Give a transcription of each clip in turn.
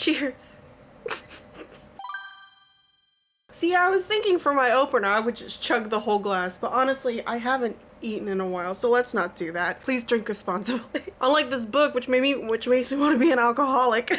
Cheers. See, I was thinking for my opener I would just chug the whole glass, but honestly I haven't eaten in a while, so let's not do that. Please drink responsibly. Unlike this book, which makes me want to be an alcoholic.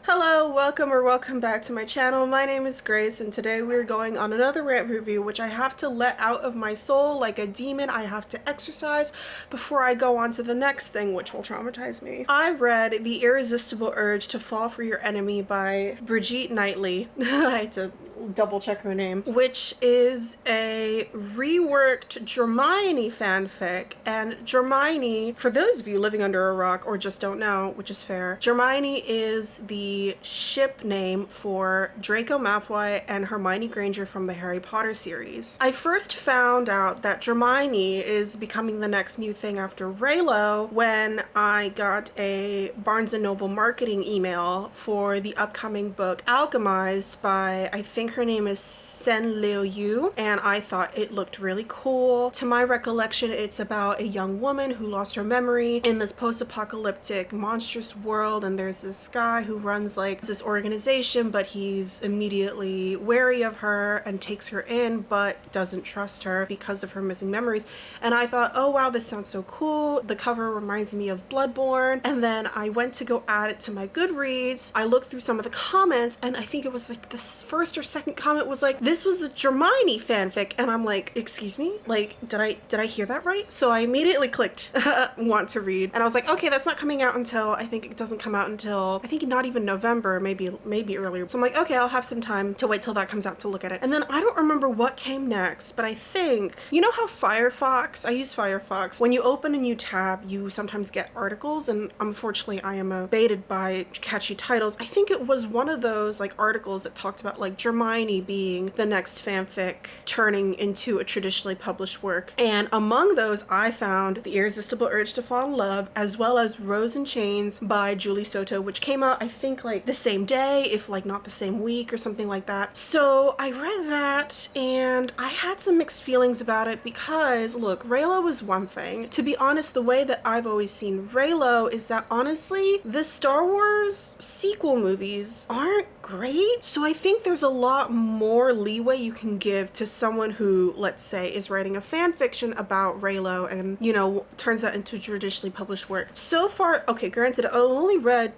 Hello, welcome back to my channel. My name is Grace, and today we're going on another rant review, which I have to let out of my soul like a demon. I have to exercise before I go on to the next thing, which will traumatize me. I read The Irresistible Urge to Fall for Your Enemy by Brigitte Knightley. I had to double check her name, which is a reworked Hermione fanfic. And Hermione, for those of you living under a rock or just don't know, which is fair, Hermione is the ship name for Draco Malfoy and Hermione Granger from the Harry Potter series. I first found out that Hermione is becoming the next new thing after Reylo when I got a Barnes & Noble marketing email for the upcoming book Alchemized by, I think her name is Sen Liu Yu, and I thought it looked really cool. To my recollection, it's about a young woman who lost her memory in this post-apocalyptic monstrous world, and there's this guy who runs like this organization, but he's immediately wary of her and takes her in but doesn't trust her because of her missing memories. And I thought, oh wow, this sounds so cool. The cover reminds me of Bloodborne. And then I went to go add it to my Goodreads. I looked through some of the comments, and I think it was like the first or second comment was like, this was a Hermione fanfic, and I'm like, excuse me, like did I hear that right? So I immediately clicked want to read, and I was like, okay, that's not coming out until, I think it doesn't come out until, I think not even November, maybe earlier. So I'm like, okay, I'll have some time to wait till that comes out to look at it. And then I don't remember what came next, but I think, you know how Firefox, I use Firefox, when you open a new tab you sometimes get articles, and unfortunately I am baited by catchy titles. I think it was one of those like articles that talked about like Hermione being the next fanfic turning into a traditionally published work, and among those I found The Irresistible Urge to Fall in Love, as well as Rose in Chains by Julie Soto, which came out I think like the same day, if like not the same week or something like that. So I read that and I had some mixed feelings about it because look, Reylo is one thing. To be honest, the way that I've always seen Reylo is that honestly the Star Wars sequel movies aren't great. So I think there's a lot more leeway you can give to someone who, let's say, is writing a fan fiction about Reylo and, you know, turns that into traditionally published work. So far, okay, granted, I only read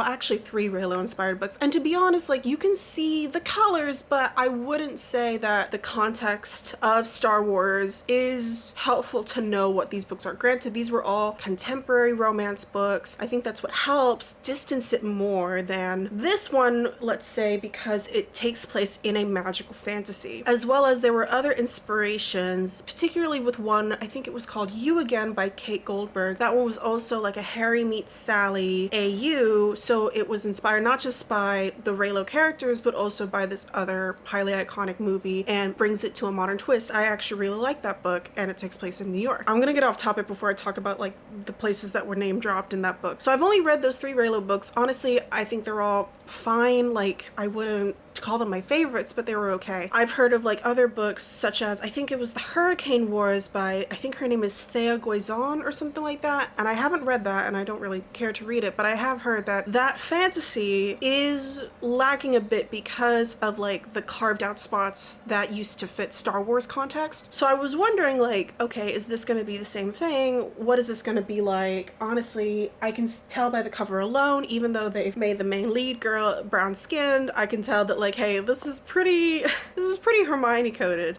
actually 3 Reylo inspired books, and to be honest, like, you can see the colors, but I wouldn't say that the context of Star Wars is helpful to know what these books are. Granted, these were all contemporary romance books. I think that's what helps distance it more than this one, let's say, because it takes place in a magical fantasy. As well as there were other inspirations, particularly with one, I think it was called You Again by Kate Goldberg. That one was also like a Harry meets Sally AU, so it was inspired not just by the Reylo characters, but also by this other highly iconic movie and brings it to a modern twist. I actually really like that book, and it takes place in New York. I'm gonna get off topic before I talk about like the places that were name dropped in that book. So I've only read those 3 Reylo books. Honestly, I think they're all fine. Like, I wouldn't call them my favorites, but they were okay. I've heard of like other books such as, I think it was The Hurricane Wars by, I think her name is Thea Goizon or something like that, and I haven't read that and I don't really care to read it, but I have heard that that fantasy is lacking a bit because of like the carved out spots that used to fit Star Wars context. So I was wondering like, okay, is this going to be the same thing? What is this going to be like? Honestly, I can tell by the cover alone, even though they've made the main lead girl brown skinned, I can tell that like, hey, this is pretty Hermione coded.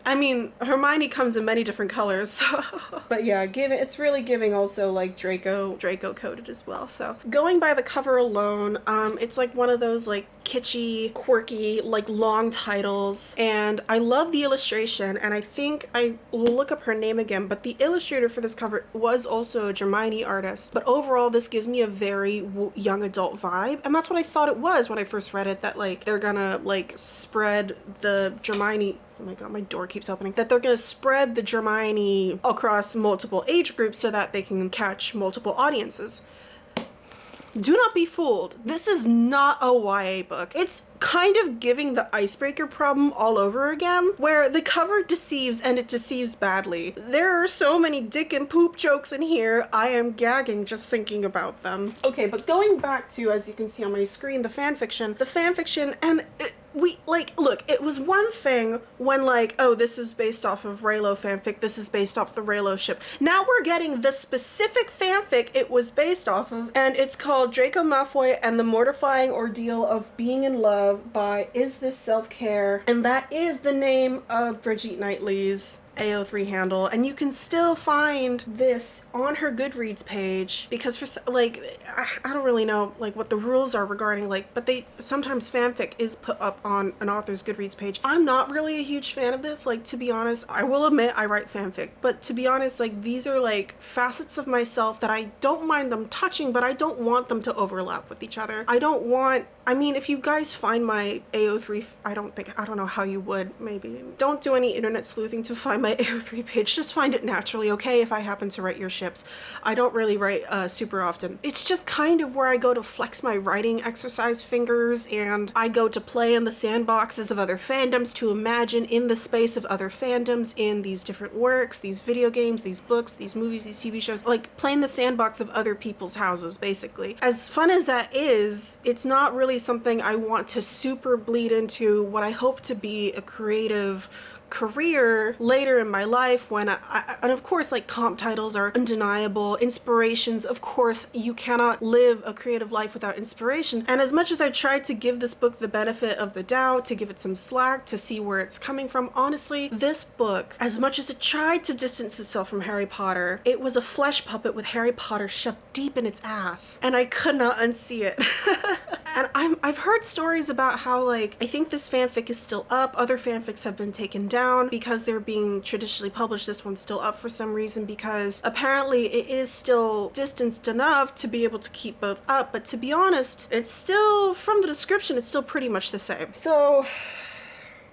I mean, Hermione comes in many different colors, so but yeah, it's really giving also like Draco coded as well. So going by the cover alone, it's like one of those like kitschy, quirky, like long titles, and I love the illustration, and I think I will look up her name again, but the illustrator for this cover was also a Hermione artist. But overall, this gives me a very young adult vibe, and that's what I thought it was when I first read it, that like they're gonna like spread the Hermione, oh my god, my door keeps opening, that they're gonna spread the Hermione across multiple age groups so that they can catch multiple audiences. Do not be fooled. This is not a YA book. It's kind of giving the icebreaker problem all over again, where the cover deceives and it deceives badly. There are so many dick and poop jokes in here. I am gagging just thinking about them. Okay, but going back to, as you can see on my screen, the fanfiction, and look, it was one thing when like, oh, this is based off of Raylo fanfic, this is based off the Raylo ship. Now we're getting the specific fanfic it was based off of, and it's called Draco Malfoy and the Mortifying Ordeal of Being in Love by Is This Self-Care? And that is the name of Brigitte Knightley's AO3 handle, and you can still find this on her Goodreads page because for like, I don't really know like what the rules are regarding like, but sometimes fanfic is put up on an author's Goodreads page. I'm not really a huge fan of this, like, to be honest. I will admit I write fanfic, but to be honest, like, these are like facets of myself that I don't mind them touching, but I don't want them to overlap with each other. I mean, if you guys find my AO3, I don't know how you would, maybe. Don't do any internet sleuthing to find my AO3 page, just find it naturally, okay, if I happen to write your ships. I don't really write super often. It's just kind of where I go to flex my writing exercise fingers, and I go to play in the sandboxes of other fandoms to imagine in the space of other fandoms in these different works, these video games, these books, these movies, these TV shows, like playing the sandbox of other people's houses, basically. As fun as that is, it's not really something I want to super bleed into what I hope to be a creative career later in my life when and of course, like, comp titles are undeniable, inspirations, of course, you cannot live a creative life without inspiration. And as much as I tried to give this book the benefit of the doubt, to give it some slack, to see where it's coming from, honestly, this book, as much as it tried to distance itself from Harry Potter, it was a flesh puppet with Harry Potter shoved deep in its ass, and I could not unsee it. And I've heard stories about how, like, I think this fanfic is still up, other fanfics have been taken down because they're being traditionally published. This one's still up for some reason because apparently it is still distanced enough to be able to keep both up, but to be honest, it's still, from the description, it's still pretty much the same. So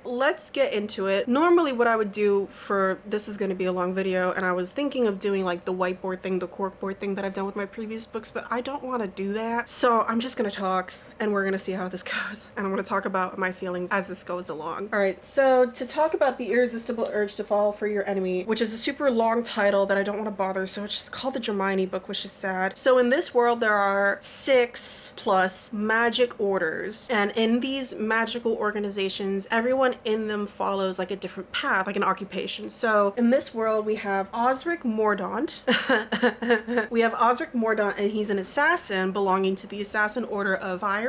let's get into it. Normally what I would do for this is going to be a long video, and I was thinking of doing like the whiteboard thing, the corkboard thing that I've done with my previous books, but I don't want to do that. So I'm just going to talk and we're gonna see how this goes. And I'm gonna talk about my feelings as this goes along. All right, so to talk about The Irresistible Urge to Fall for Your Enemy, which is a super long title that I don't want to bother, so it's just called the Hermione book, which is sad. So in this world, there are 6+ magic orders, and in these magical organizations, everyone in them follows like a different path, like an occupation. So in this world, we have Osric Mordaunt. We have Osric Mordaunt, and he's an assassin belonging to the Assassin Order of Fire.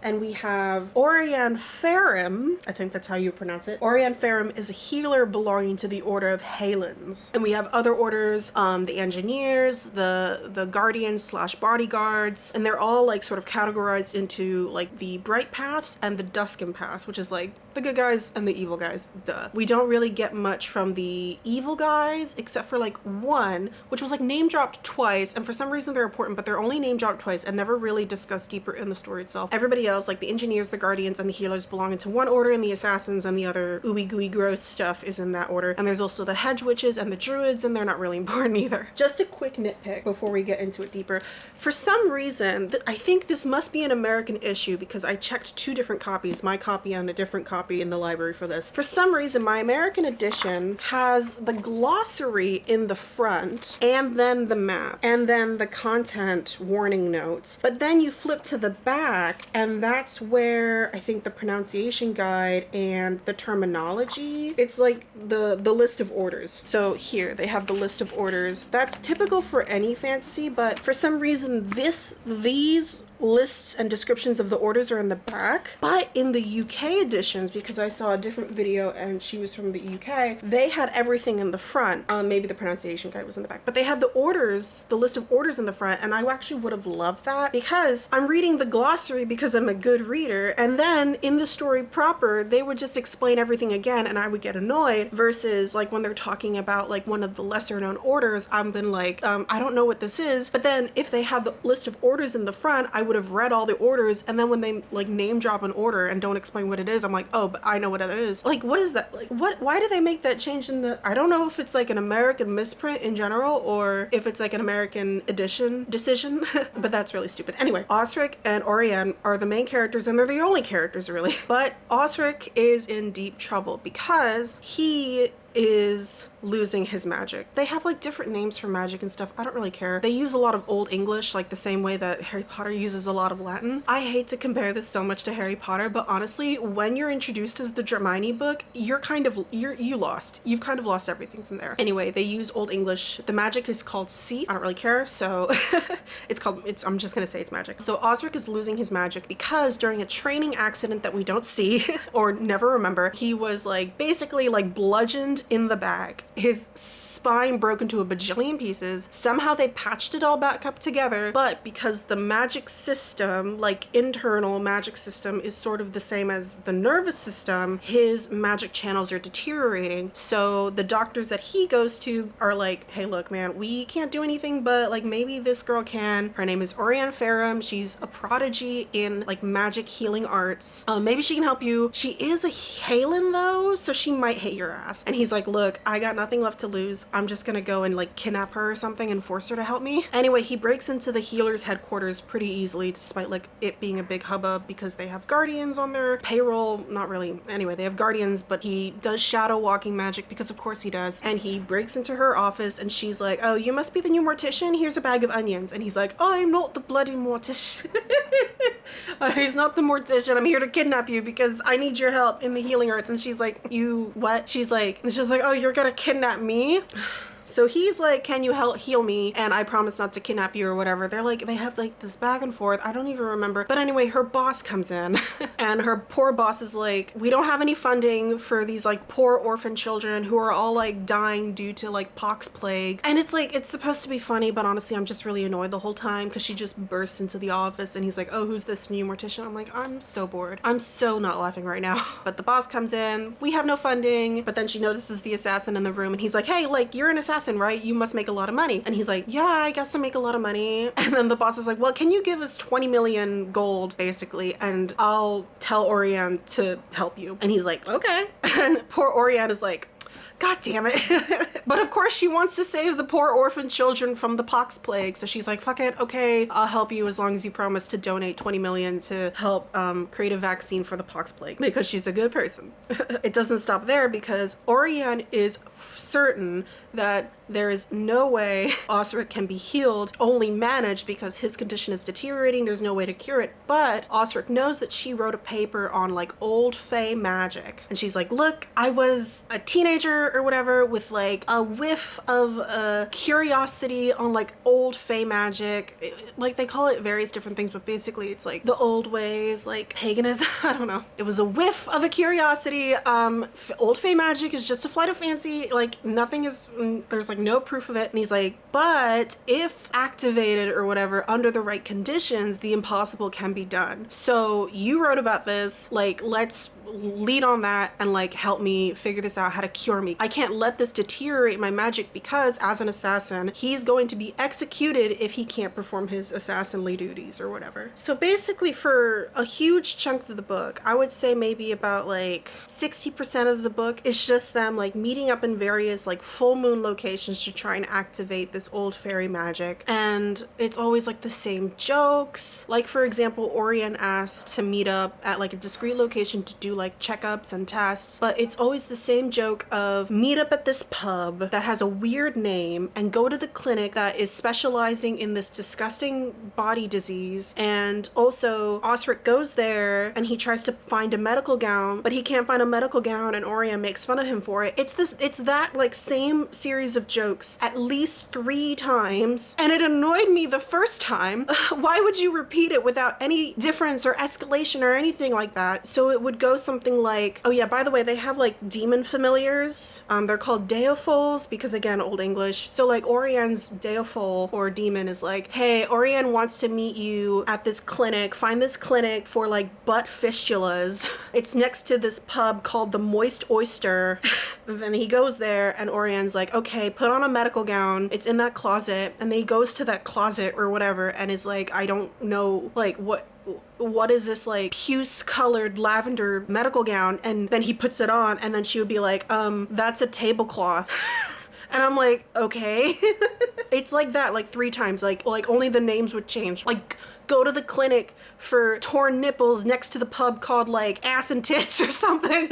And we have Oriane Farim, I think that's how you pronounce it. Oriane Farim is a healer belonging to the Order of Halens. And we have other orders, the Engineers, the Guardians / Bodyguards, and they're all like sort of categorized into like the Bright Paths and the Duskin Paths, which is like the good guys and the evil guys, duh. We don't really get much from the evil guys except for like one, which was like name dropped twice, and for some reason they're important, but they're only name dropped twice and never really discussed deeper in the story itself. Everybody else, like the Engineers, the Guardians, and the Healers, belong into one order, and the Assassins and the other ooey gooey gross stuff is in that order. And there's also the Hedge Witches and the Druids, and they're not really important either. Just a quick nitpick before we get into it deeper. For some reason, I think this must be an American issue because I checked 2 different copies, my copy and a different copy in the library for this. For some reason, my American edition has the glossary in the front, and then the map, and then the content warning notes. But then you flip to the back, and that's where I think the pronunciation guide and the terminology, it's like the list of orders. So here they have the list of orders. That's typical for any fantasy, but for some reason these lists and descriptions of the orders are in the back. But in the UK editions, because I saw a different video and she was from the UK, they had everything in the front. Maybe the pronunciation guide was in the back, but they had the orders, the list of orders in the front, and I actually would have loved that because I'm reading the glossary because I'm a good reader, and then in the story proper, they would just explain everything again and I would get annoyed, versus like when they're talking about like one of the lesser known orders, I've been like, I don't know what this is, but then if they had the list of orders in the front, I would have read all the orders, and then when they like name drop an order and don't explain what it is, I'm like, oh, but I know what it is. Like, what is that? Like, why do they make that change in the, I don't know if it's like an American misprint in general or if it's like an American edition decision, but that's really stupid. Anyway, Osric and Orianne are the main characters, and they're the only characters really. But Osric is in deep trouble because he is losing his magic. They have like different names for magic and stuff. I don't really care. They use a lot of Old English, like the same way that Harry Potter uses a lot of Latin. I hate to compare this so much to Harry Potter, but honestly, when you're introduced as the DRAMIONE book, you're lost. You've kind of lost everything from there. Anyway, they use Old English. The magic is called sea. I don't really care, so I'm just gonna say it's magic. So Osric is losing his magic because during a training accident that we don't see or never remember, he was like basically like bludgeoned in the back. His spine broke into a bajillion pieces. Somehow they patched it all back up together, but because the magic system, like internal magic system, is sort of the same as the nervous system, his magic channels are deteriorating. So the doctors that he goes to are like, hey, look, man, we can't do anything, but like maybe this girl can. Her name is Orianne Fareham. She's a prodigy in like magic healing arts. Maybe she can help you. She is a Halen though, so she might hate your ass. And he's like, look, I got nothing left to lose. I'm just gonna go and like kidnap her or something and force her to help me. Anyway, he breaks into the healer's headquarters pretty easily, despite like it being a big hubbub because they have guardians on their payroll. Not really. Anyway, they have guardians, but he does shadow walking magic because of course he does. And he breaks into her office and she's like, oh, you must be the new mortician? Here's a bag of onions. And he's like, I'm not the bloody mortician. He's not the mortician. I'm here to kidnap you because I need your help in the healing arts. And she's like, you what? She's like, oh, you're gonna kidnap me? So he's like, can you help heal me? And I promise not to kidnap you or whatever. They're like, they have like this back and forth. I don't even remember. But anyway, her boss comes in and her poor boss is like, we don't have any funding for these like poor orphan children who are all like dying due to like pox plague. And it's like, it's supposed to be funny, but honestly, I'm just really annoyed the whole time because she just bursts into the office and he's like, oh, who's this new mortician? I'm like, I'm so bored. I'm so not laughing right now. But the boss comes in, we have no funding, but then she notices the assassin in the room and he's like, hey, like you're an assassin, right? You must make a lot of money. And he's like, yeah, I guess I make a lot of money. And then the boss is like, well, can you give us 20 million gold basically and I'll tell Orianne to help you? And he's like, okay. And poor Orianne is like, God damn it. But of course she wants to save the poor orphan children from the pox plague. So she's like, fuck it. Okay, I'll help you as long as you promise to donate 20 million to help create a vaccine for the pox plague because she's a good person. It doesn't stop there because Orianne is certain that there is no way Osric can be healed, only managed because his condition is deteriorating. There's no way to cure it. But Osric knows that she wrote a paper on like old fae magic. And she's like, look, I was a teenager or whatever with like a whiff of curiosity on like old fae magic. Like they call it various different things, but basically it's like the old ways, like paganism. I don't know. It was a whiff of a curiosity. Old fae magic is just a flight of fancy. Like nothing is, there's like no proof of it. And he's like, but if activated or whatever under the right conditions, the impossible can be done. So you wrote about this, like let's lead on that and like help me figure this out, how to cure me. I can't let this deteriorate my magic because as an assassin, he's going to be executed if he can't perform his assassinly duties or whatever. So basically for a huge chunk of the book, I would say maybe about like 60% of the book is just them like meeting up in various like full moon locations to try and activate this old fairy magic. And it's always like the same jokes. Like for example, Orianne asked to meet up at like a discrete location to do like checkups and tests, but it's always the same joke of meet up at this pub that has a weird name and go to the clinic that is specializing in this disgusting body disease. And also Osric goes there and he tries to find a medical gown, but he can't find a medical gown and Orianne makes fun of him for it. It's that like same series of jokes at least 3 times, and it annoyed me the first time. Why would you repeat it without any difference or escalation or anything like that? So it would go something like, oh yeah, by the way, they have like demon familiars. They're called Deofols because again, Old English. So like Oriane's Deofol or demon is like, hey, Oriane wants to meet you at this clinic. Find this clinic for like butt fistulas. It's next to this pub called the Moist Oyster. And then he goes there and Oriane's like, okay, put on a medical gown. It's in that closet. And then he goes to that closet or whatever and is like, I don't know, like what is this like puce colored lavender medical gown? And then he puts it on and then she would be like, that's a tablecloth. And I'm like, okay. It's like that, like 3 times, like only the names would change. Like, go to the clinic for torn nipples next to the pub called like Ass and Tits or something.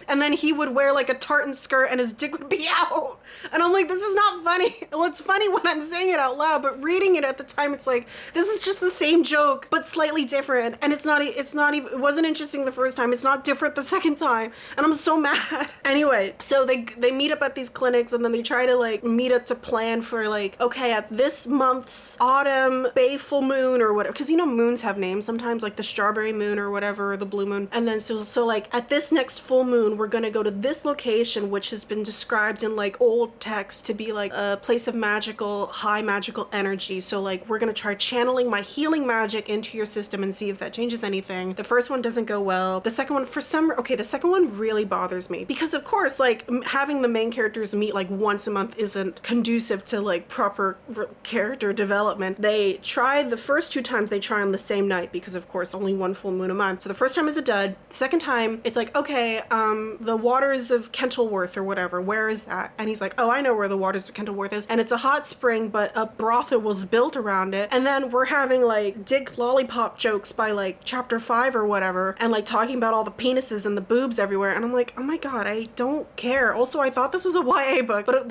And then he would wear like a tartan skirt and his dick would be out. And I'm like, this is not funny. Well, it's funny when I'm saying it out loud, but reading it at the time, it's like, this is just the same joke, but slightly different. And it's not even, it wasn't interesting the first time. It's not different the second time. And I'm so mad. Anyway, so they meet up at these clinics and then they try to like meet up to plan for like, okay, at this month's autumn bay full moon or whatever, because you know moons have names sometimes, like the strawberry moon or whatever, or the blue moon. And then so like at this next full moon we're gonna go to this location which has been described in like old text to be like a place of high magical energy. So like we're gonna try channeling my healing magic into your system and see if that changes anything. The first one doesn't go well. The second one the second one really bothers me because of course like having the main characters meet like once a month isn't conducive to like proper character development. They tried the first 2 times they try on the same night because of course only one full moon a month. So the first time is a dud. The second time it's like, okay, the waters of Kentilworth or whatever, where is that? And he's like, oh, I know where the waters of Kentilworth is. And it's a hot spring, but a brothel was built around it. And then we're having like dick lollipop jokes by like chapter 5 or whatever, and like talking about all the penises and the boobs everywhere. And I'm like, oh my God, I don't care. Also, I thought this was a YA book, but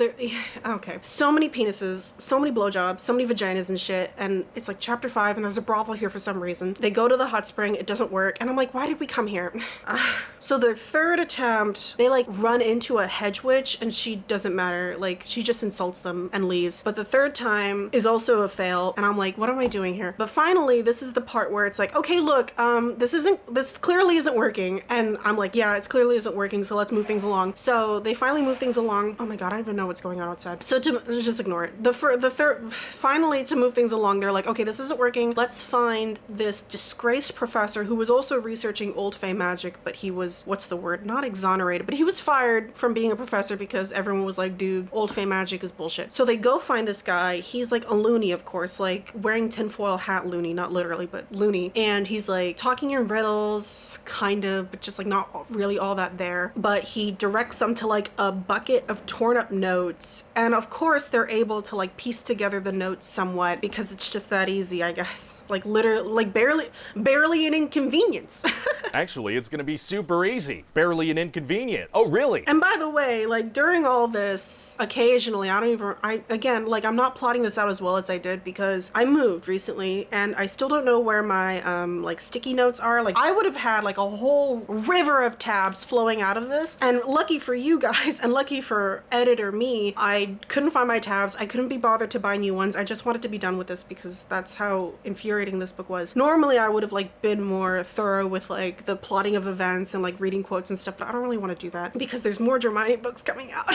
okay. So many penises, so many blowjobs, so many vaginas and shit. And it's like chapter 5 and there's a brothel here for some reason. They go to the hot spring, it doesn't work. And I'm like, why did we come here? So the third attempt, they like run into a hedge witch and she doesn't matter. Like she just insults them and leaves. But the third time is also a fail. And I'm like, what am I doing here? But finally, this is the part where it's like, okay, look, this clearly isn't working. And I'm like, yeah, it clearly isn't working. So let's move things along. So they finally move things along. Oh my God, I don't even know what's going on outside. So to just ignore it. Finally to move things along, they're like, okay, this isn't working. Let's find this disgraced professor who was also researching old Fae magic, but he was, what's the word? Not exonerated, but he was fired from being a professor because everyone was like, dude, old Fae magic is bullshit. So they go find this guy. He's like a loony, of course, like wearing tinfoil hat loony, not literally, but loony. And he's like talking in riddles, kind of, but just like not really all that there. But he directs them to like a bucket of torn up notes. And of course they're able to like piece together the notes somewhat because it's just that easy, I guess. Like literally, like barely an inconvenience. Actually, it's gonna be super easy. Barely an inconvenience. Oh, really? And by the way, like during all this, occasionally, again, like I'm not plotting this out as well as I did because I moved recently and I still don't know where my like sticky notes are. Like I would have had like a whole river of tabs flowing out of this. And lucky for you guys and lucky for editor me, I couldn't find my tabs. I couldn't be bothered to buy new ones. I just wanted to be done with this because that's how infuriating this book was. Normally I would have like been more thorough with like the plotting of events and like reading quotes and stuff, but I don't really want to do that because there's more Hermione books coming out.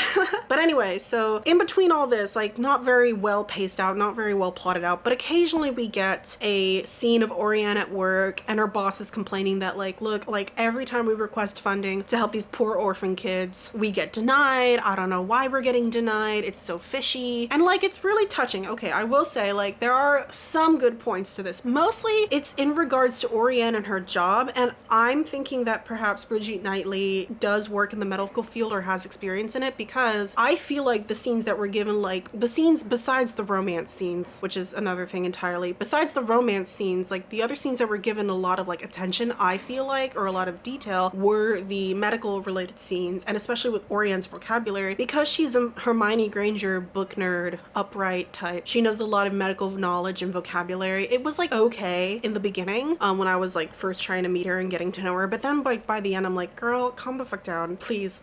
But anyway, so in between all this, like not very well paced out, not very well plotted out, but occasionally we get a scene of Oriane at work and her boss is complaining that like, look, like every time we request funding to help these poor orphan kids, we get denied. I don't know why we're getting denied. It's so fishy. And like, it's really touching. Okay, I will say like there are some good points to this. Mostly it's in regards to Oriane and her job, and I'm thinking that perhaps Brigitte Knightley does work in the medical field or has experience in it because I feel like the scenes that were given, like the scenes besides the romance scenes, which is another thing entirely, besides the romance scenes, like the other scenes that were given a lot of like attention, I feel like, or a lot of detail, were the medical related scenes, and especially with Oriane's vocabulary, because she's a Hermione Granger book nerd, upright type. She knows a lot of medical knowledge and vocabulary vocabulary. It was like okay in the beginning when I was like first trying to meet her and getting to know her, but then by the end I'm like, girl, calm the fuck down, please.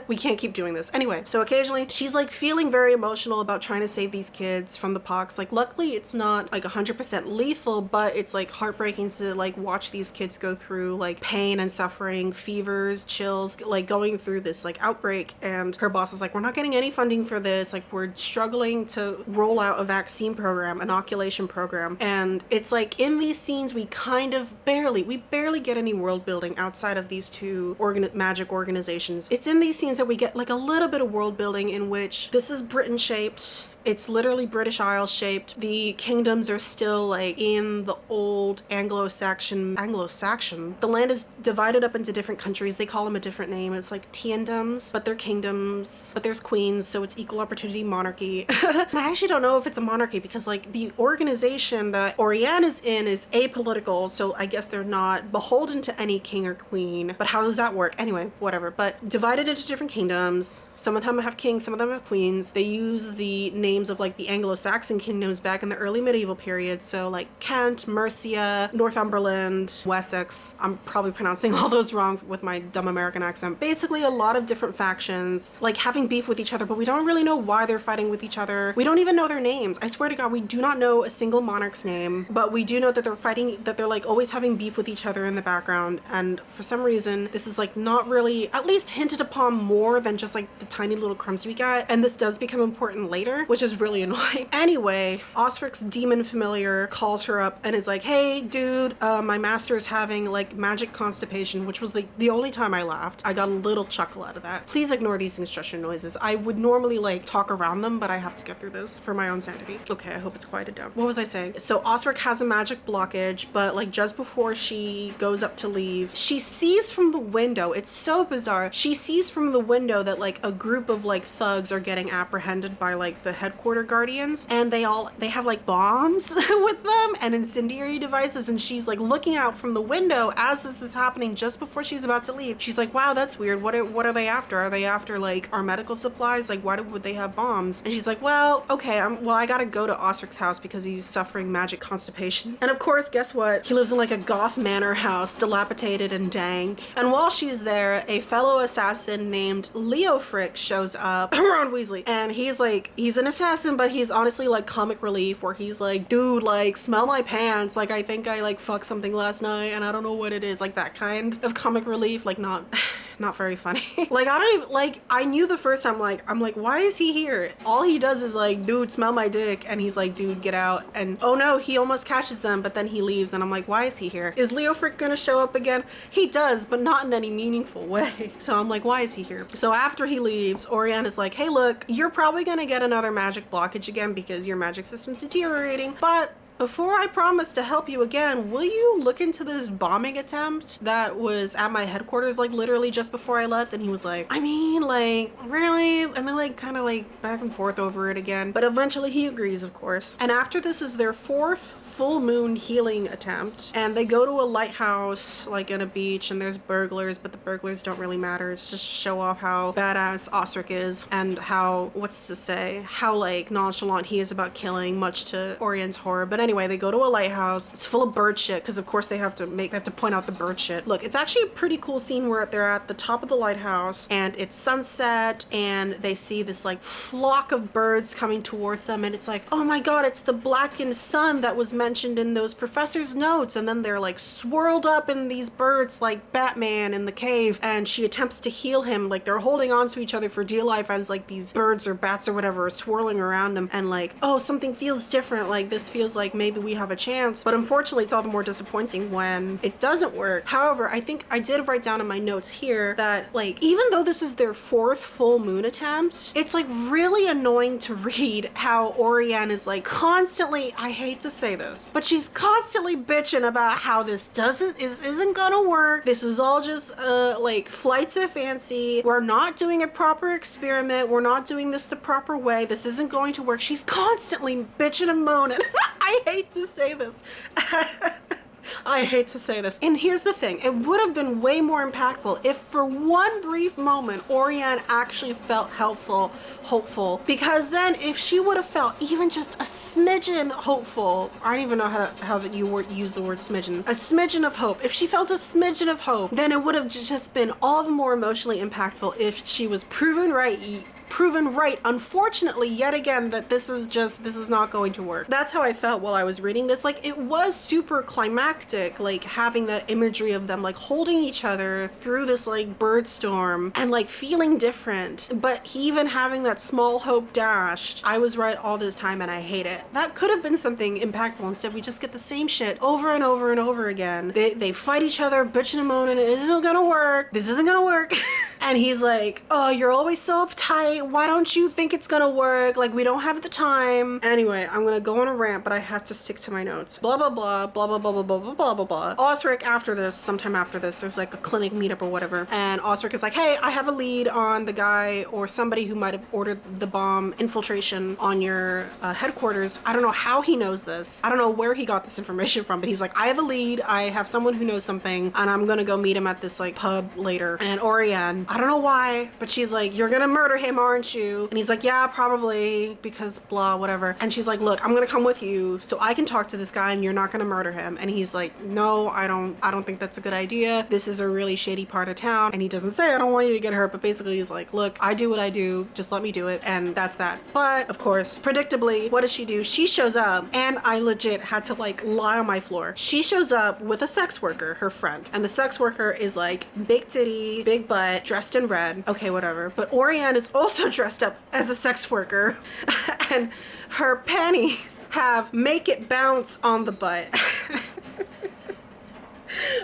We can't keep doing this. Anyway, so occasionally she's like feeling very emotional about trying to save these kids from the pox. Like luckily it's not like 100% lethal, but it's like heartbreaking to like watch these kids go through like pain and suffering, fevers, chills, like going through this like outbreak. And her boss is like, we're not getting any funding for this, like we're struggling to roll out a vaccine program, inoculation program. And it's like in these scenes we barely get any world building outside of these two magic organizations. It's in these scenes that we get like a little bit of world building in which this is Britain shaped. It's literally British Isles shaped. The kingdoms are still like in the old Anglo-Saxon. The land is divided up into different countries. They call them a different name. It's like tiendoms, but they're kingdoms. But there's queens, so it's equal opportunity monarchy. And I actually don't know if it's a monarchy because like the organization that Oriane is in is apolitical, so I guess they're not beholden to any king or queen. But how does that work? Anyway, whatever. But divided into different kingdoms. Some of them have kings, some of them have queens. They use the names of like the Anglo-Saxon kingdoms back in the early medieval period. So like Kent, Mercia, Northumberland, Wessex. I'm probably pronouncing all those wrong with my dumb American accent. Basically a lot of different factions like having beef with each other, but we don't really know why they're fighting with each other. We don't even know their names. I swear to God, we do not know a single monarch's name, but we do know that they're fighting, that they're like always having beef with each other in the background. And for some reason, this is like not really at least hinted upon more than just like the tiny little crumbs we got. And this does become important later, which is really annoying. Anyway, Osric's demon familiar calls her up and is like, hey dude, my master is having like magic constipation, which was like the only time I laughed. I got a little chuckle out of that. Please ignore these instruction noises. I would normally like talk around them, but I have to get through this for my own sanity. Okay, I hope it's quieted down. What was I saying? So Osric has a magic blockage, but like just before she goes up to leave, she sees from the window, it's so bizarre, she sees from the window that like a group of like thugs are getting apprehended by like the headquarter guardians, and they have like bombs with them and incendiary devices, and she's like looking out from the window as this is happening just before she's about to leave. She's like, wow, that's weird. What are they after? Are they after like our medical supplies? Like why would they have bombs? And she's like, well, okay, I gotta go to Osric's house because he's suffering magic constipation. And of course, guess what? He lives in like a goth manor house, dilapidated and dank. And while she's there, a fellow assassin named Leofric shows up, Ron Weasley, and he's an assassin, but he's honestly like comic relief, where he's like, dude, like smell my pants, like I think I like fucked something last night and I don't know what it is, like that kind of comic relief, like not very funny. Like I don't even, like I knew the first time, like I'm like, why is he here? All he does is like, dude, smell my dick, and he's like, dude, get out. And oh no, he almost catches them, but then he leaves, and I'm like, why is he here? Is Leofric gonna show up again? He does, but not in any meaningful way. So I'm like, why is he here? So after he leaves, Oriane is like, hey look, you're probably gonna get another magic blockage again because your magic system's deteriorating, but before I promise to help you again, will you look into this bombing attempt that was at my headquarters like literally just before I left? And he was like, I mean, like, really? And then like kind of like back and forth over it again. But eventually he agrees, of course. And after this is their fourth full moon healing attempt. And they go to a lighthouse like in a beach, and there's burglars, but the burglars don't really matter. It's just show off how badass Osric is and how, how like nonchalant he is about killing, much to Oriane's horror. But anyway, they go to a lighthouse. It's full of bird shit because of course they have to point out the bird shit. Look, it's actually a pretty cool scene where they're at the top of the lighthouse and it's sunset and they see this like flock of birds coming towards them, and it's like, oh my god, it's the blackened sun that was mentioned in those professor's notes. And then they're like swirled up in these birds like Batman in the cave, and she attempts to heal him. Like they're holding on to each other for dear life as like these birds or bats or whatever are swirling around them, and like, oh, something feels different, like this feels like maybe we have a chance. But unfortunately it's all the more disappointing when it doesn't work. However, I think I did write down in my notes here that like, even though this is their fourth full moon attempt, it's like really annoying to read how Oriane is like constantly, I hate to say this, but she's constantly bitching about how this isn't gonna work. This is all just like flights of fancy. We're not doing a proper experiment. We're not doing this the proper way. This isn't going to work. She's constantly bitching and moaning. I hate to say this. I hate to say this. And here's the thing. It would have been way more impactful if for one brief moment Oriane actually felt hopeful. Because then if she would have felt even just a smidgen hopeful, I don't even know how that you use the word smidgen, a smidgen of hope. If she felt a smidgen of hope, then it would have just been all the more emotionally impactful if she was proven right, unfortunately, yet again, that this is not going to work. That's how I felt while I was reading this. Like, it was super climactic, like having that imagery of them like holding each other through this like bird storm and like feeling different, but even having that small hope dashed. I was right all this time and I hate it. That could have been something impactful. Instead, we just get the same shit over and over and over again. They fight each other, bitching and moaning, this isn't gonna work. This isn't gonna work. And he's like, oh, you're always so uptight. Why don't you think it's gonna work? Like, we don't have the time. Anyway, I'm gonna go on a rant, but I have to stick to my notes. Blah, blah, blah, blah, blah, blah, blah, blah, blah, blah, blah. Osric, sometime after this, there's like a clinic meetup or whatever. And Osric is like, hey, I have a lead on the guy or somebody who might have ordered the bomb infiltration on your headquarters. I don't know how he knows this. I don't know where he got this information from, but he's like, I have a lead. I have someone who knows something, and I'm gonna go meet him at this like pub later. And Oriane, I don't know why, but she's like, you're gonna murder him, aren't you? And he's like, yeah, probably, because blah, whatever. And she's like, look, I'm gonna come with you so I can talk to this guy and you're not gonna murder him. And he's like, no, I don't think that's a good idea. This is a really shady part of town. And he doesn't say, I don't want you to get hurt, but basically he's like, look, I do what I do, just let me do it. And that's that. But of course, predictably, what does she do? She shows up, and I legit had to like lie on my floor. She shows up with a sex worker, her friend. And the sex worker is like big titty, big butt, dressed in red. Okay, whatever. But Oriane is also dressed up as a sex worker, and her panties have make it bounce on the butt.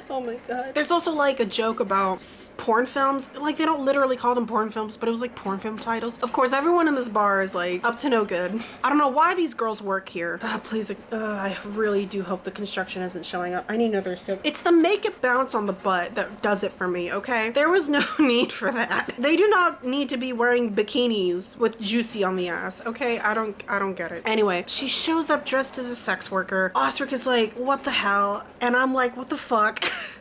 Oh my god. There's also like a joke about porn films. Like, they don't literally call them porn films, but it was like porn film titles. Of course, everyone in this bar is like up to no good. I don't know why these girls work here. Please, I really do hope the construction isn't showing up. I need another sip. It's the make it bounce on the butt that does it for me, okay? There was no need for that. They do not need to be wearing bikinis with juicy on the ass, okay? I don't get it. Anyway, she shows up dressed as a sex worker. Osric is like, what the hell? And I'm like, what the fuck?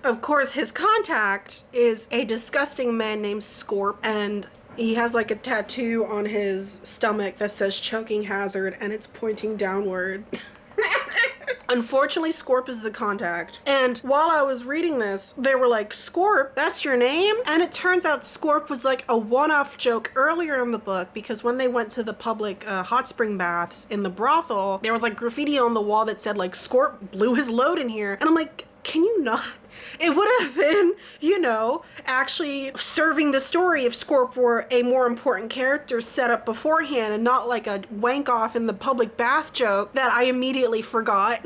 Of course, his contact is a disgusting man named Scorp, and he has like a tattoo on his stomach that says choking hazard, and it's pointing downward. Unfortunately, Scorp is the contact. And while I was reading this, they were like, Scorp, that's your name? And it turns out Scorp was like a one-off joke earlier in the book, because when they went to the public hot spring baths in the brothel, there was like graffiti on the wall that said like, Scorp blew his load in here. And I'm like, can you not? It would have been, you know, actually serving the story if Scorp were a more important character set up beforehand and not like a wank off in the public bath joke that I immediately forgot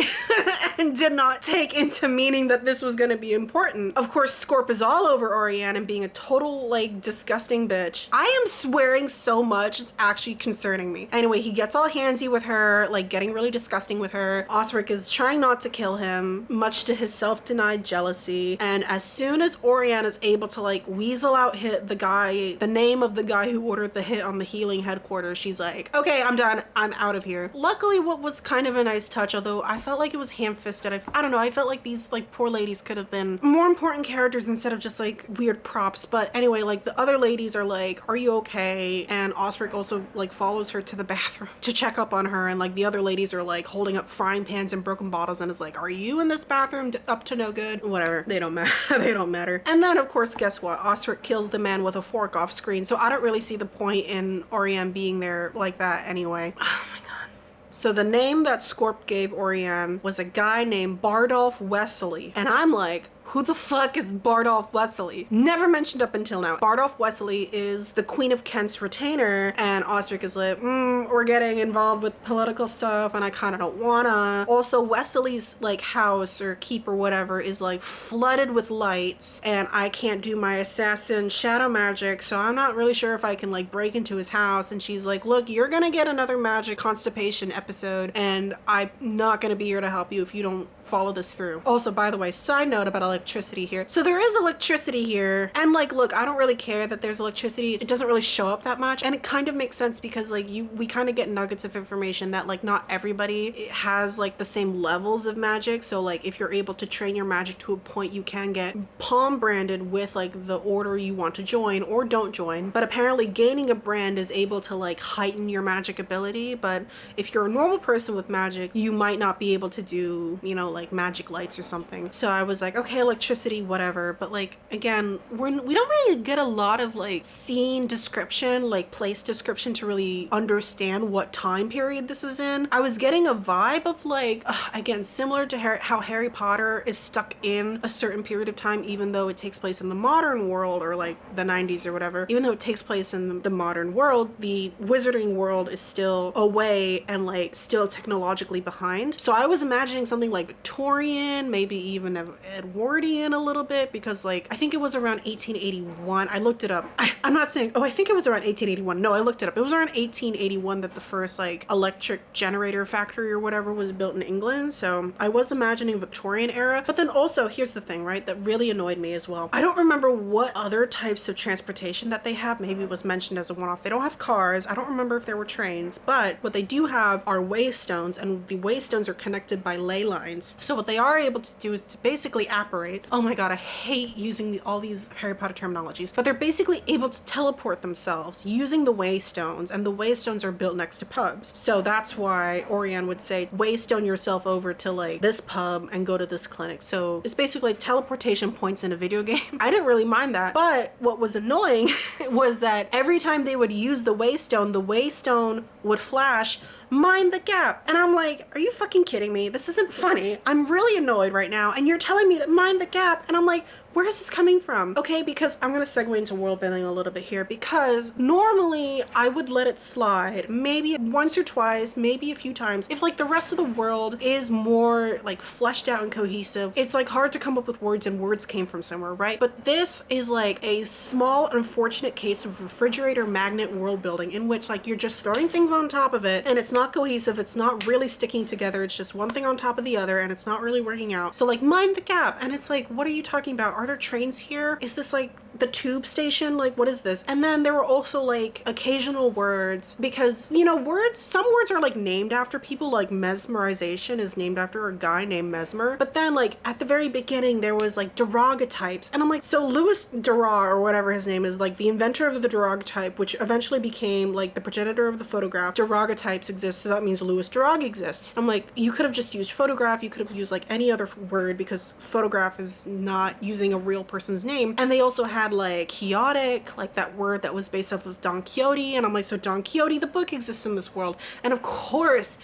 and did not take into meaning that this was going to be important. Of course, Scorp is all over Oriane and being a total, like, disgusting bitch. I am swearing so much, it's actually concerning me. Anyway, he gets all handsy with her, like, getting really disgusting with her. Osric is trying not to kill him, much to his self-denied jealousy. And as soon as Oriane is able to like weasel out the name of the guy who ordered the hit on the healing headquarters, she's like, okay, I'm done. I'm out of here. Luckily, what was kind of a nice touch, although I felt like it was ham-fisted. I don't know. I felt like these like poor ladies could have been more important characters instead of just like weird props. But anyway, like the other ladies are like, are you okay? And Osric also like follows her to the bathroom to check up on her. And like the other ladies are like holding up frying pans and broken bottles and is like, are you in this bathroom up to no good? Whatever. They don't matter. They don't matter. And then of course, guess what? Osric kills the man with a fork off screen. So I don't really see the point in Oriane being there like that anyway. Oh my god. So the name that Scorp gave Oriane was a guy named Bardolph Wesley. And I'm like, who the fuck is Bardolph Wesley? Never mentioned up until now. Bardolph Wesley is the Queen of Kent's retainer, and Osric is like, we're getting involved with political stuff and I kind of don't wanna. Also, Wesley's like house or keep or whatever is like flooded with lights, and I can't do my assassin shadow magic, so I'm not really sure if I can like break into his house. And she's like, look, you're gonna get another magic constipation episode and I'm not gonna be here to help you if you don't follow this through. Also, by the way, side note about electricity here. So there is electricity here, and like, look, I don't really care that there's electricity. It doesn't really show up that much, and it kind of makes sense because like we kind of get nuggets of information that like not everybody has like the same levels of magic. So like if you're able to train your magic to a point, you can get palm branded with like the order you want to join or don't join. But apparently gaining a brand is able to like heighten your magic ability. But if you're a normal person with magic, you might not be able to do, you know, like magic lights or something. So I was like, okay, electricity, whatever. But like, again, we don't really get a lot of like scene description, like place description to really understand what time period this is in. I was getting a vibe of like, again, similar to how Harry Potter is stuck in a certain period of time, even though it takes place in the modern world or like the 90s or whatever. Even though it takes place in the modern world, the wizarding world is still away and like still technologically behind. So I was imagining something like Victorian, maybe even Edwardian a little bit, because like I think it was around 1881. I looked it up. I'm not saying, oh, I think it was around 1881. No, I looked it up. It was around 1881 that the first like electric generator factory or whatever was built in England. So I was imagining Victorian era. But then also, here's the thing, right, that really annoyed me as well. I don't remember what other types of transportation that they have. Maybe it was mentioned as a one-off. They don't have cars. I don't remember if there were trains, but what they do have are waystones, and the waystones are connected by ley lines. So what they are able to do is to basically apparate. Oh my god, I hate using all these Harry Potter terminologies, but they're basically able to teleport themselves using the waystones, and the waystones are built next to pubs. So that's why Oriane would say, waystone yourself over to like this pub and go to this clinic. So it's basically like teleportation points in a video game. I didn't really mind that, but what was annoying was that every time they would use the waystone would flash, mind the gap. And I'm like, are you fucking kidding me? This isn't funny. I'm really annoyed right now, and you're telling me to mind the gap, and I'm like, where is this coming from? Okay, because I'm gonna segue into world building a little bit here, because normally I would let it slide maybe once or twice, maybe a few times. If like the rest of the world is more like fleshed out and cohesive, it's like hard to come up with words, and words came from somewhere, right? But this is like a small unfortunate case of refrigerator magnet world building in which like you're just throwing things on top of it, and it's not cohesive, it's not really sticking together, it's just one thing on top of the other, and it's not really working out. So like, mind the gap. And it's like, what are you talking about? Are there trains here? Is this like the tube station? Like, what is this? And then there were also like occasional words, because you know, some words are like named after people, like mesmerization is named after a guy named Mesmer. But then like at the very beginning there was like daguerreotypes, and I'm like, so Louis Daguerre or whatever his name is, like the inventor of the daguerreotype, which eventually became like the progenitor of the photograph. Daguerreotypes exist, so that means Louis Daguerre exists. I'm like, you could have just used photograph, you could have used like any other word, because photograph is not using a real person's name. And they also had like chaotic, like that word that was based off of Don Quixote, and I'm like, so Don Quixote the book exists in this world. And of course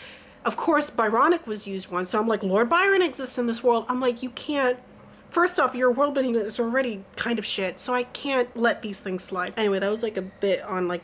Byronic was used once, so I'm like, Lord Byron exists in this world. I'm like, you can't, first off, your world building is already kind of shit, so I can't let these things slide. Anyway, that was like a bit on like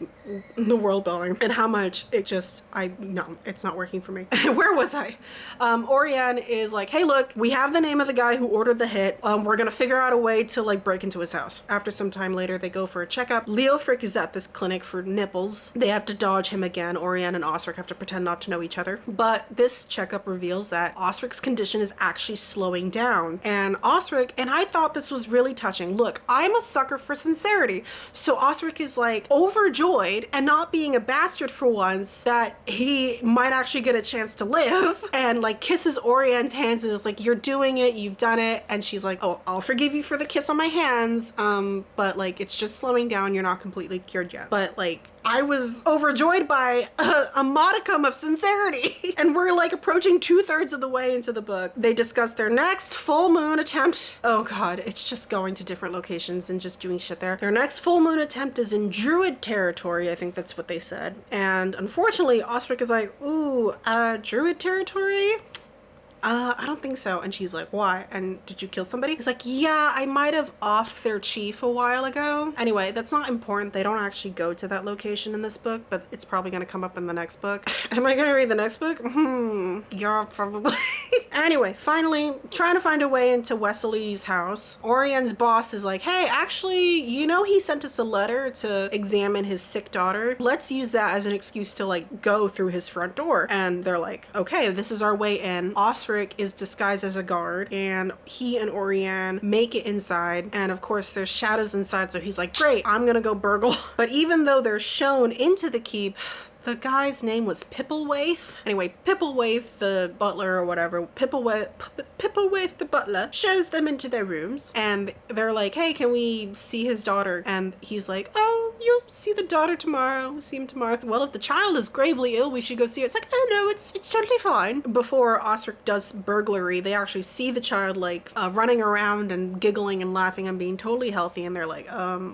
the world building and how much it just, no, it's not working for me. Where was I? Oriane is like, hey look, we have the name of the guy who ordered the hit. We're gonna figure out a way to like break into his house. After some time later, they go for a checkup. Leofric is at this clinic for nipples. They have to dodge him again. Oriane and Osric have to pretend not to know each other. But this checkup reveals that Osric's condition is actually slowing down. And Osric, and I thought this was really touching. Look, I'm a sucker for sincerity. So Osric is like overjoyed and not being a bastard for once that he might actually get a chance to live, and like kisses Oriane's hands and is like, you're doing it, you've done it. And she's like, oh, I'll forgive you for the kiss on my hands, but like it's just slowing down, you're not completely cured yet. But like, I was overjoyed by a modicum of sincerity. And we're like approaching 2/3 of the way into the book. They discuss their next full moon attempt. Oh god, it's just going to different locations and just doing shit there. Their next full moon attempt is in Druid territory, I think that's what they said. And unfortunately, Osric is like, ooh, Druid territory? I don't think so. And she's like, why? And did you kill somebody? He's like, yeah, I might have offed their chief a while ago. Anyway, that's not important. They don't actually go to that location in this book, but it's probably going to come up in the next book. Am I going to read the next book? Yeah, probably. Anyway, finally, trying to find a way into Wesley's house. Oriane's boss is like, hey, actually, you know, he sent us a letter to examine his sick daughter. Let's use that as an excuse to like go through his front door. And they're like, okay, this is our way in. Osric Osric is disguised as a guard, and he and Oriane make it inside, and of course there's shadows inside, so he's like, great, I'm gonna go burgle. But even though they're shown into the keep, the guy's name was Pipplewraith. Anyway, Pipplewraith, the butler or whatever, Pipplewraith the butler shows them into their rooms, and they're like, hey, can we see his daughter? And he's like, oh, you'll see the daughter tomorrow. We'll see him tomorrow. Well, if the child is gravely ill, we should go see her. It's like, oh no, it's totally fine. Before Osric does burglary, they actually see the child like running around and giggling and laughing and being totally healthy, and they're like,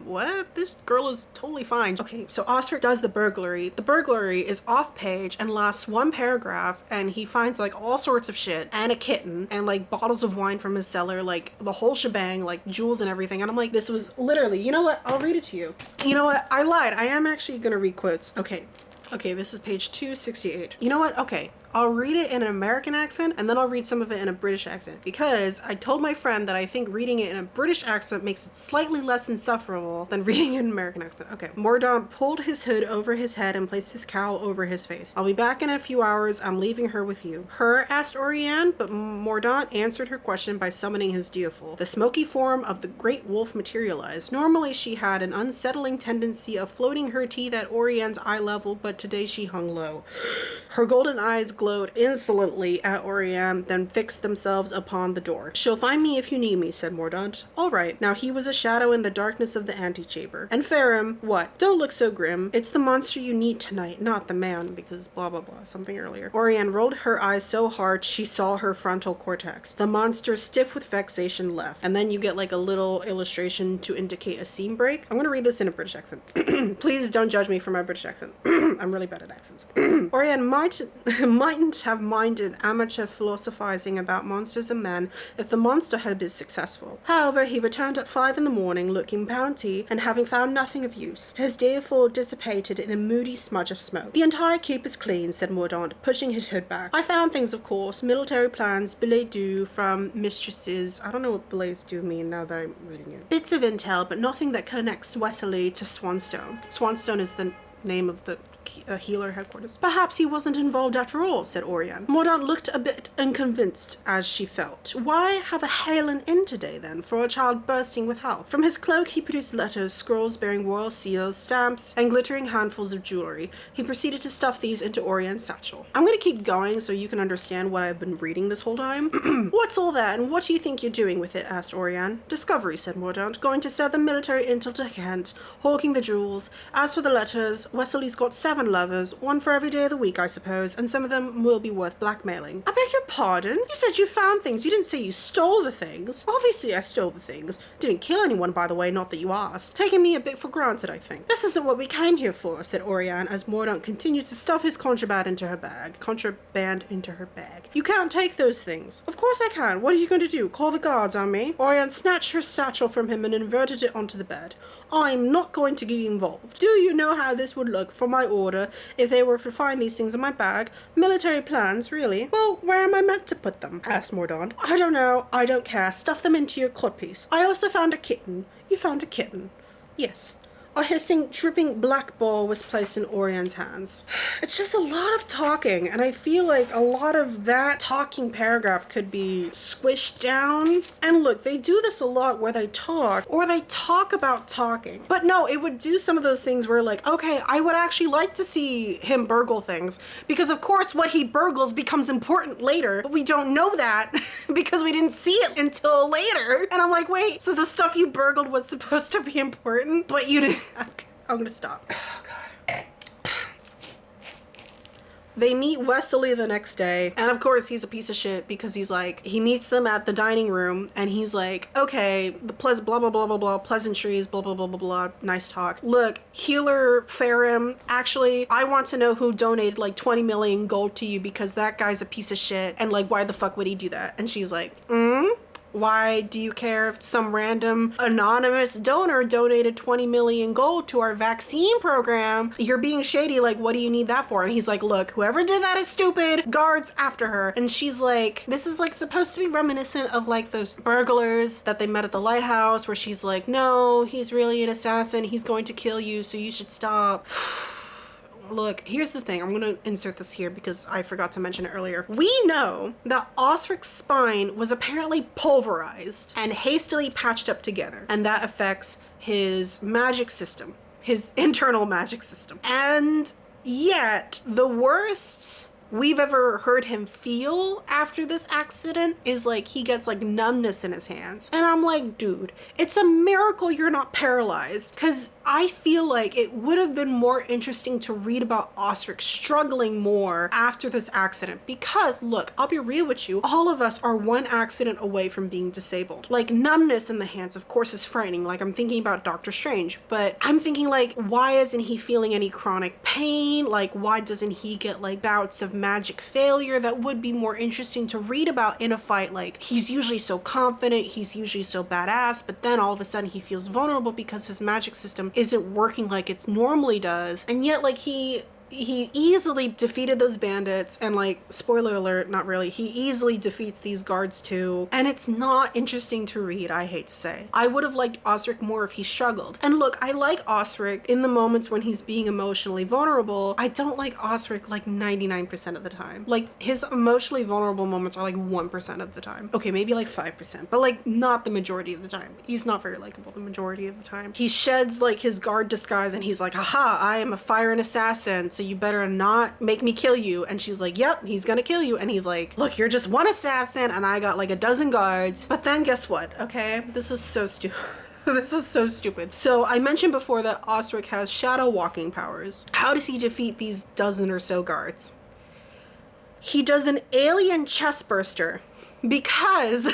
what? This girl is totally fine. Okay, so Osric does the burglary. The burglary is off page and lasts one paragraph, and he finds like all sorts of shit and a kitten and like bottles of wine from his cellar, like the whole shebang, like jewels and everything. And I'm like, this was literally, you know what? I'll read it to you. You know what? I lied. I am actually gonna read quotes. Okay, this is page 268. You know what? Okay. I'll read it in an American accent, and then I'll read some of it in a British accent, because I told my friend that I think reading it in a British accent makes it slightly less insufferable than reading it in an American accent. Okay. Mordaunt pulled his hood over his head and placed his cowl over his face. I'll be back in a few hours. I'm leaving her with you. Her? Asked Oriane, but Mordaunt answered her question by summoning his Deophil. The smoky form of the great wolf materialized. Normally she had an unsettling tendency of floating her teeth at Oriane's eye level, but today she hung low. Her golden eyes glowed insolently at Oriane, then fixed themselves upon the door. She'll find me if you need me, said Mordaunt. All right. Now he was a shadow in the darkness of the antechamber. And Farum, what? Don't look so grim. It's the monster you need tonight, not the man, because blah blah blah, something earlier. Oriane rolled her eyes so hard she saw her frontal cortex. The monster, stiff with vexation, left. And then you get like a little illustration to indicate a scene break. I'm gonna read this in a British accent. Please don't judge me for my British accent. I'm really bad at accents. Oriane mightn't have minded amateur philosophizing about monsters and men if the monster had been successful. However, he returned at 5 in the morning, looking bounty, and having found nothing of use. His Deophil dissipated in a moody smudge of smoke. The entire keep is clean, said Mordaunt, pushing his hood back. I found things, of course, military plans, billets doux from mistresses. I don't know what billets doux mean now that I'm reading it. Bits of intel, but nothing that connects Wesley to Swanstone. Swanstone is the name of the healer headquarters. Perhaps he wasn't involved after all, said Oriane. Mordaunt looked a bit unconvinced as she felt. Why have a Halen in today then, for a child bursting with health? From his cloak he produced letters, scrolls bearing royal seals, stamps, and glittering handfuls of jewelry. He proceeded to stuff these into Oriane's satchel. I'm gonna keep going so you can understand what I've been reading this whole time. What's all that, and what do you think you're doing with it? Asked Oriane. Discovery, said Mordaunt. Going to sell the military intel to Kent, hawking the jewels. As for the letters, Wesley's got 7 lovers, one for every day of the week, I suppose, and some of them will be worth blackmailing. I beg your pardon? You said you found things. You didn't say you stole the things. Obviously I stole the things. Didn't kill anyone, by the way, not that you asked. Taking me a bit for granted, I think. This isn't what we came here for, said Oriane, as Mordaunt continued to stuff his contraband into her bag. You can't take those things. Of course I can. What are you going to do? Call the guards on me? Oriane snatched her satchel from him and inverted it onto the bed. I'm not going to get involved. Do you know how this would look for my order if they were to find these things in my bag? Military plans, really? Well, where am I meant to put them? Asked Mordaunt. I don't know. I don't care. Stuff them into your codpiece. I also found a kitten. You found a kitten? Yes. A hissing, dripping black ball was placed in Oriane's hands. It's just a lot of talking, and I feel like a lot of that talking paragraph could be squished down. And look, they do this a lot where they talk, or they talk about talking. But no, it would do some of those things where like, okay, I would actually like to see him burgle things, because of course what he burgles becomes important later, but we don't know that because we didn't see it until later. And I'm like, wait, so the stuff you burgled was supposed to be important, but you didn't. Okay, I'm gonna stop. Oh, God. They meet Wesley the next day, and of course he's a piece of shit because he's like, he meets them at the dining room, and he's like, okay, the blah blah blah blah blah, pleasantries, blah blah blah blah blah, nice talk. Look, healer Farum, actually, I want to know who donated like 20 million gold to you, because that guy's a piece of shit, and like, why the fuck would he do that? And she's like, why do you care if some random anonymous donor donated 20 million gold to our vaccine program? You're being shady, like, what do you need that for? And he's like, look, whoever did that is stupid, guards after her. And she's like, this is like supposed to be reminiscent of like those burglars that they met at the lighthouse, where she's like, no, he's really an assassin, he's going to kill you, so you should stop. look, here's the thing. I'm gonna insert this here because I forgot to mention it earlier. We know that Osric's spine was apparently pulverized and hastily patched up together, and that affects his magic system, his internal magic system. And yet, the worst we've ever heard him feel after this accident is like he gets like numbness in his hands. And I'm like, dude, it's a miracle you're not paralyzed, because I feel like it would have been more interesting to read about Osric struggling more after this accident, because look, I'll be real with you, all of us are one accident away from being disabled. Like, numbness in the hands, of course, is frightening. Like, I'm thinking about Doctor Strange, but I'm thinking like, why isn't he feeling any chronic pain? Like, why doesn't he get like bouts of magic failure that would be more interesting to read about in a fight? Like, he's usually so confident, he's usually so badass, but then all of a sudden he feels vulnerable because his magic system isn't working like it normally does. And yet, like, he easily defeated those bandits, and like, spoiler alert, not really, he easily defeats these guards too, and it's not interesting to read, I hate to say. I would have liked Osric more if he struggled. And look, I like Osric in the moments when he's being emotionally vulnerable. I don't like Osric like 99% of the time. Like, his emotionally vulnerable moments are like 1% of the time. Okay, maybe like 5%, but like not the majority of the time. He's not very likable the majority of the time. He sheds like his guard disguise and he's like, haha, I am a fire and assassin, so you better not make me kill you. And she's like, yep, he's gonna kill you. And he's like, look, you're just one assassin and I got like a dozen guards. But then guess what? Okay, this was so stupid. This is so stupid. So I mentioned before that Osric has shadow walking powers. How does he defeat these dozen or so guards? He does an alien chest burster, because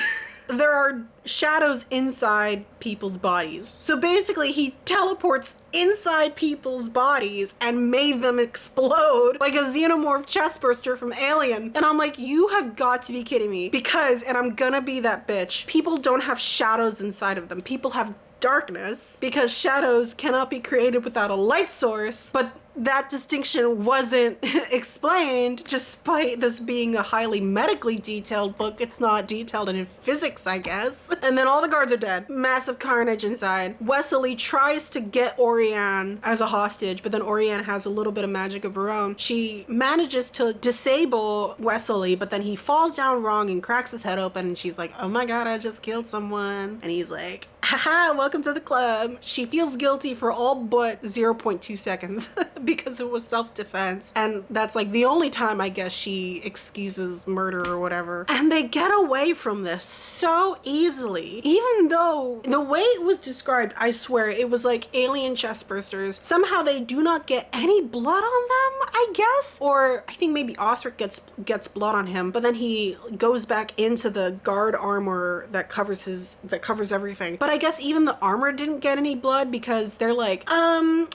there are shadows inside people's bodies. So basically he teleports inside people's bodies and made them explode like a xenomorph chestburster from Alien. And I'm like, you have got to be kidding me. Because, and I'm gonna be that bitch, people don't have shadows inside of them. People have darkness, because shadows cannot be created without a light source. But that distinction wasn't explained, despite this being a highly medically detailed book. It's not detailed in physics, I guess. And then all the guards are dead. Massive carnage inside. Wesley tries to get Orianne as a hostage, but then Orianne has a little bit of magic of her own. She manages to disable Wesley, but then he falls down wrong and cracks his head open, and she's like, oh my god, I just killed someone. And he's like, haha, welcome to the club. She feels guilty for all but 0.2 seconds because it was self-defense. And that's like the only time, I guess, she excuses murder or whatever. And they get away from this so easily. Even though the way it was described, I swear, it was like alien chestbursters. Somehow they do not get any blood on them, I guess? Or I think maybe Osric gets blood on him, but then he goes back into the guard armor that covers everything. But I guess even the armor didn't get any blood, because they're like,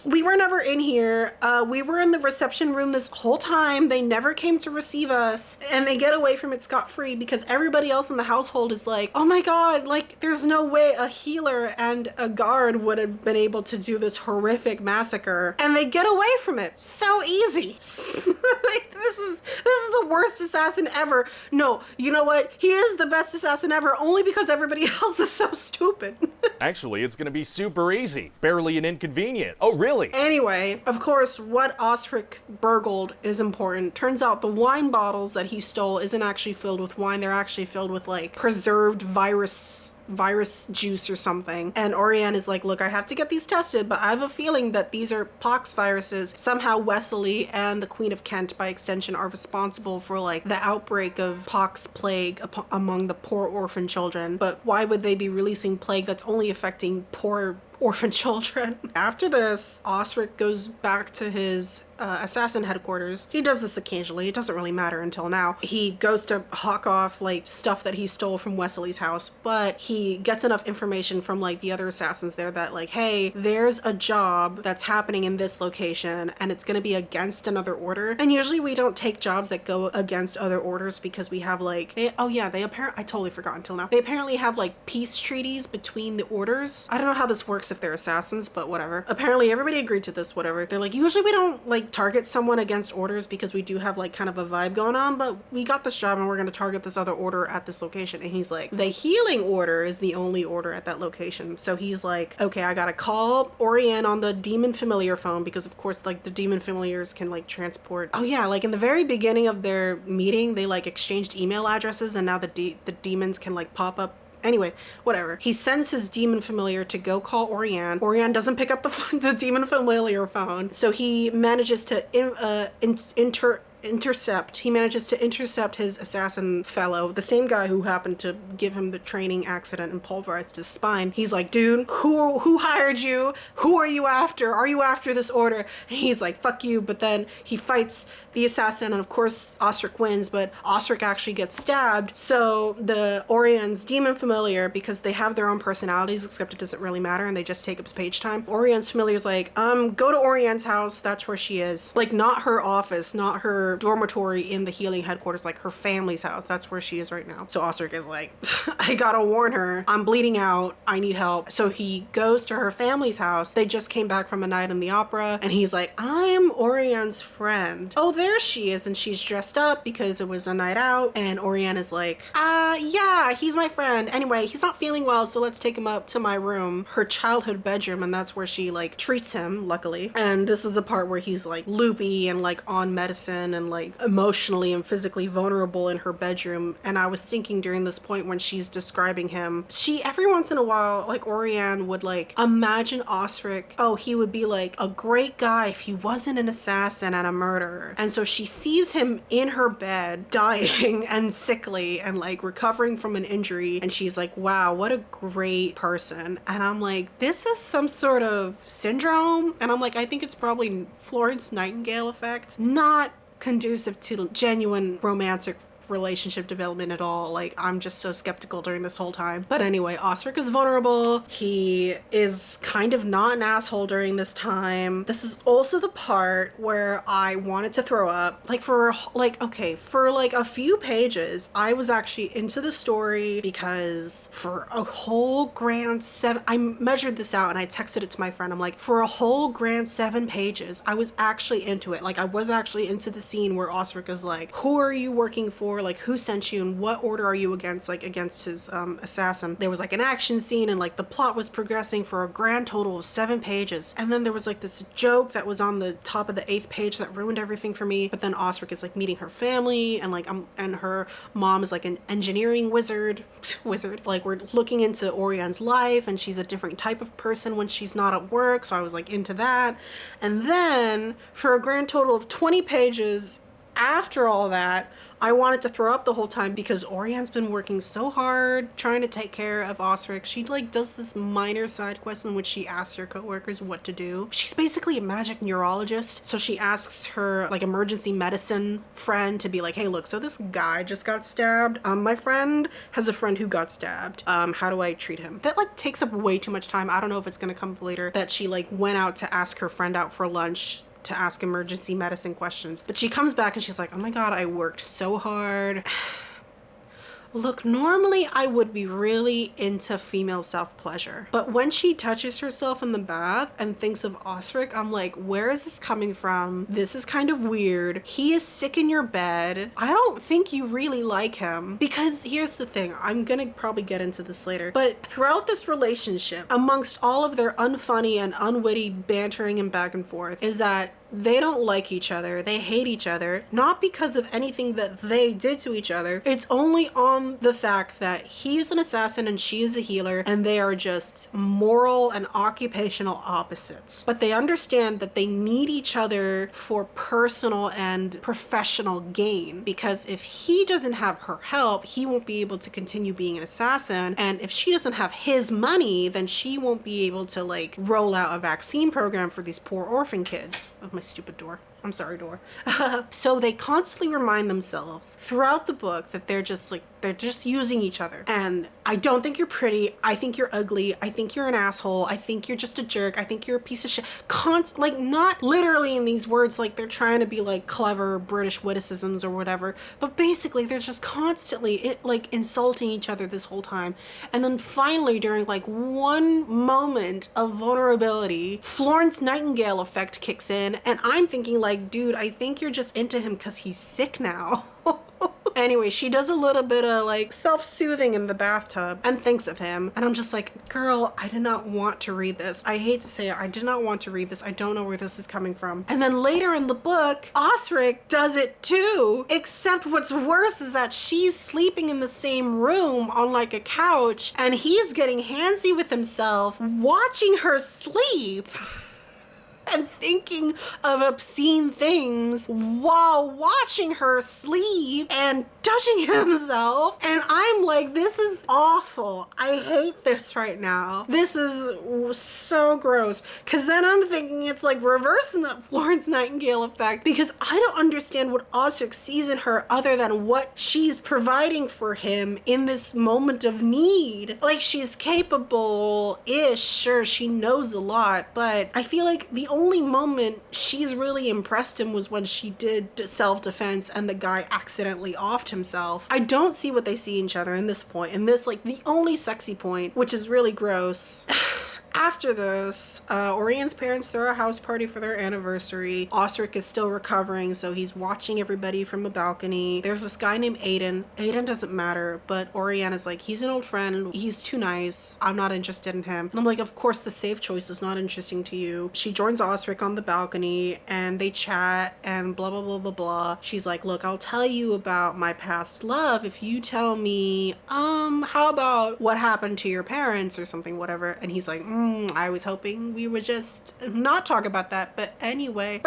we were never in here. We were in the reception room this whole time. They never came to receive us. And they get away from it scot-free because everybody else in the household is like, oh my god, like, there's no way a healer and a guard would have been able to do this horrific massacre. And they get away from it so easy. Like, this is the worst assassin ever. No, you know what? He is the best assassin ever, only because everybody else is so stupid. Actually, it's gonna be super easy. Barely an inconvenience. Oh, really? Anyway, of course, what Osric burgled is important. Turns out the wine bottles that he stole isn't actually filled with wine. They're actually filled with like preserved virus juice or something. And Orianne is like, look, I have to get these tested, but I have a feeling that these are pox viruses. Somehow Wesley and the Queen of Kent, by extension, are responsible for like the outbreak of pox plague among the poor orphan children. But why would they be releasing plague that's only affecting poor orphan children? After this, Osric goes back to his assassin headquarters. He does this occasionally. It doesn't really matter until now. He goes to hawk off like stuff that he stole from Wesley's house, but he gets enough information from like the other assassins there that like, hey, there's a job that's happening in this location and it's going to be against another order. And usually we don't take jobs that go against other orders because we have like, I totally forgot until now. They apparently have like peace treaties between the orders. I don't know how this works if they're assassins, but whatever. Apparently everybody agreed to this, whatever. They're like, usually we don't like like target someone against orders because we do have like kind of a vibe going on, but we got this job and we're going to target this other order at this location. And he's like, the healing order is the only order at that location. So he's like, okay, I gotta call Orianne on the demon familiar phone because of course like the demon familiars can like transport. Oh yeah, like in the very beginning of their meeting, they like exchanged email addresses, and now the demons can like pop up. Anyway, whatever. He sends his demon familiar to go call Orianne. Orianne doesn't pick up the demon familiar phone, so he manages to intercept his assassin fellow, the same guy who happened to give him the training accident and pulverized his spine. He's like, dude, who hired you? Who are you after? Are you after this order? And he's like, fuck you. But then he fights the assassin, and of course Osric wins, but Osric actually gets stabbed. So the Orianne's demon familiar, because they have their own personalities, except it doesn't really matter and they just take up page time. Orianne's familiar's like, go to Orianne's house, that's where she is. Like, not her office, not her dormitory in the healing headquarters, like her family's house. That's where she is right now. So Osric is like, I gotta warn her, I'm bleeding out, I need help. So he goes to her family's house. They just came back from a night in the opera, and he's like, I'm Orianne's friend. Oh, there she is, and she's dressed up because it was a night out. And Orianne is like, yeah, he's my friend. Anyway, he's not feeling well, so let's take him up to my room, her childhood bedroom, and that's where she like treats him, luckily. And this is the part where he's like loopy and like on medicine and like emotionally and physically vulnerable in her bedroom. And I was thinking during this point when she's describing him, she every once in a while, like Orianne would like imagine Osric, oh, he would be like a great guy if he wasn't an assassin and a murderer. And so she sees him in her bed dying and sickly and like recovering from an injury, and she's like, wow, what a great person. And I'm like, this is some sort of syndrome. And I'm like, I think it's probably Florence Nightingale effect, not conducive to genuine romantic relationship development at all. Like, I'm just so skeptical during this whole time. But anyway, Osric is vulnerable. He is kind of not an asshole during this time. This is also the part where I wanted to throw up. Like, for a few pages, I was actually into the story because for a whole grand I measured this out and I texted it to my friend. I'm like, for a whole grand 7 pages, I was actually into it. Like, I was actually into the scene where Osric is like, who are you working for? Like, who sent you and what order are you against, like against his assassin. There was like an action scene and like the plot was progressing for a grand total of 7 pages, and then there was like this joke that was on the top of the 8th page that ruined everything for me. But then Osric is like meeting her family, and like and her mom is like an engineering wizard. Like, we're looking into Orianne's life, and she's a different type of person when she's not at work, so I was like into that. And then for a grand total of 20 pages after all that, I wanted to throw up the whole time because Orianne's been working so hard trying to take care of Osric. She like does this minor side quest in which she asks her coworkers what to do. She's basically a magic neurologist, so she asks her like emergency medicine friend to be like, hey, look, so this guy just got stabbed. My friend has a friend who got stabbed. How do I treat him? That like takes up way too much time. I don't know if it's gonna come up later that she like went out to ask her friend out for lunch to ask emergency medicine questions. But she comes back and she's like, oh my god, I worked so hard. Look, normally I would be really into female self-pleasure, but when she touches herself in the bath and thinks of Osric, I'm like, where is this coming from? This is kind of weird. He is sick in your bed. I don't think you really like him. Because here's the thing, I'm gonna probably get into this later, but throughout this relationship, amongst all of their unfunny and unwitty bantering and back and forth, is that they don't like each other. They hate each other, not because of anything that they did to each other. It's only on the fact that he is an assassin and she is a healer, and they are just moral and occupational opposites. But they understand that they need each other for personal and professional gain, because if he doesn't have her help, he won't be able to continue being an assassin. And if she doesn't have his money, then she won't be able to like roll out a vaccine program for these poor orphan kids. My stupid door. I'm sorry, door. So they constantly remind themselves throughout the book that they're just using each other. And I don't think you're pretty. I think you're ugly. I think you're an asshole. I think you're just a jerk. I think you're a piece of shit. Like, not literally in these words, like they're trying to be like clever British witticisms or whatever, but basically they're just constantly like insulting each other this whole time. And then finally, during like one moment of vulnerability, Florence Nightingale effect kicks in, and I'm thinking like, like, dude, I think you're just into him because he's sick now. Anyway, she does a little bit of like self-soothing in the bathtub and thinks of him. And I'm just like, girl, I did not want to read this. I hate to say it, I did not want to read this. I don't know where this is coming from. And then later in the book, Osric does it too. Except what's worse is that she's sleeping in the same room on like a couch and he's getting handsy with himself, watching her sleep. And thinking of obscene things while watching her sleep and touching himself. And I'm like, this is awful. I hate this right now. This is so gross. Because then I'm thinking it's like reversing that Florence Nightingale effect, because I don't understand what Osric sees in her other than what she's providing for him in this moment of need. Like, she's capable-ish, sure, she knows a lot, but I feel like the only moment she's really impressed him was when she did self-defense and the guy accidentally offed himself. I don't see what they see in each other in this point, in this like the only sexy point, which is really gross. After this, Orian's parents throw a house party for their anniversary. Osric is still recovering, so he's watching everybody from a balcony. There's this guy named Aiden. Aiden doesn't matter, but Orian is like, he's an old friend. He's too nice. I'm not interested in him. And I'm like, of course the safe choice is not interesting to you. She joins Osric on the balcony and they chat and blah, blah, blah, blah, blah. She's like, look, I'll tell you about my past love if you tell me, how about what happened to your parents or something, whatever. And he's like, I was hoping we would just not talk about that, but anyway.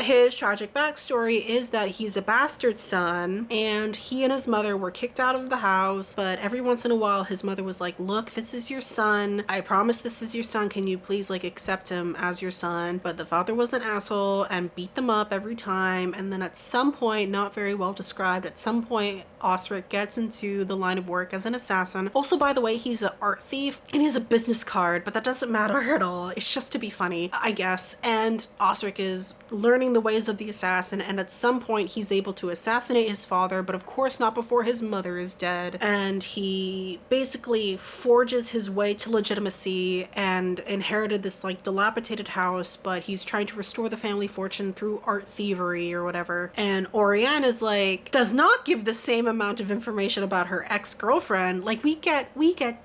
His tragic backstory is that he's a bastard son and he and his mother were kicked out of the house, but every once in a while his mother was like, look, this is your son. I promise this is your son. Can you please like accept him as your son? But the father was an asshole and beat them up every time. And then at some point, not very well described, at some point Osric gets into the line of work as an assassin. Also, by the way, he's an art thief and he has a business card, but that doesn't matter at all. It's just to be funny, I guess. And Osric is learning the ways of the assassin, and at some point he's able to assassinate his father, but of course not before his mother is dead. And he basically forges his way to legitimacy and inherited this like dilapidated house, but he's trying to restore the family fortune through art thievery or whatever. And Orianne is like, does not give the same amount of information about her ex-girlfriend. Like, we get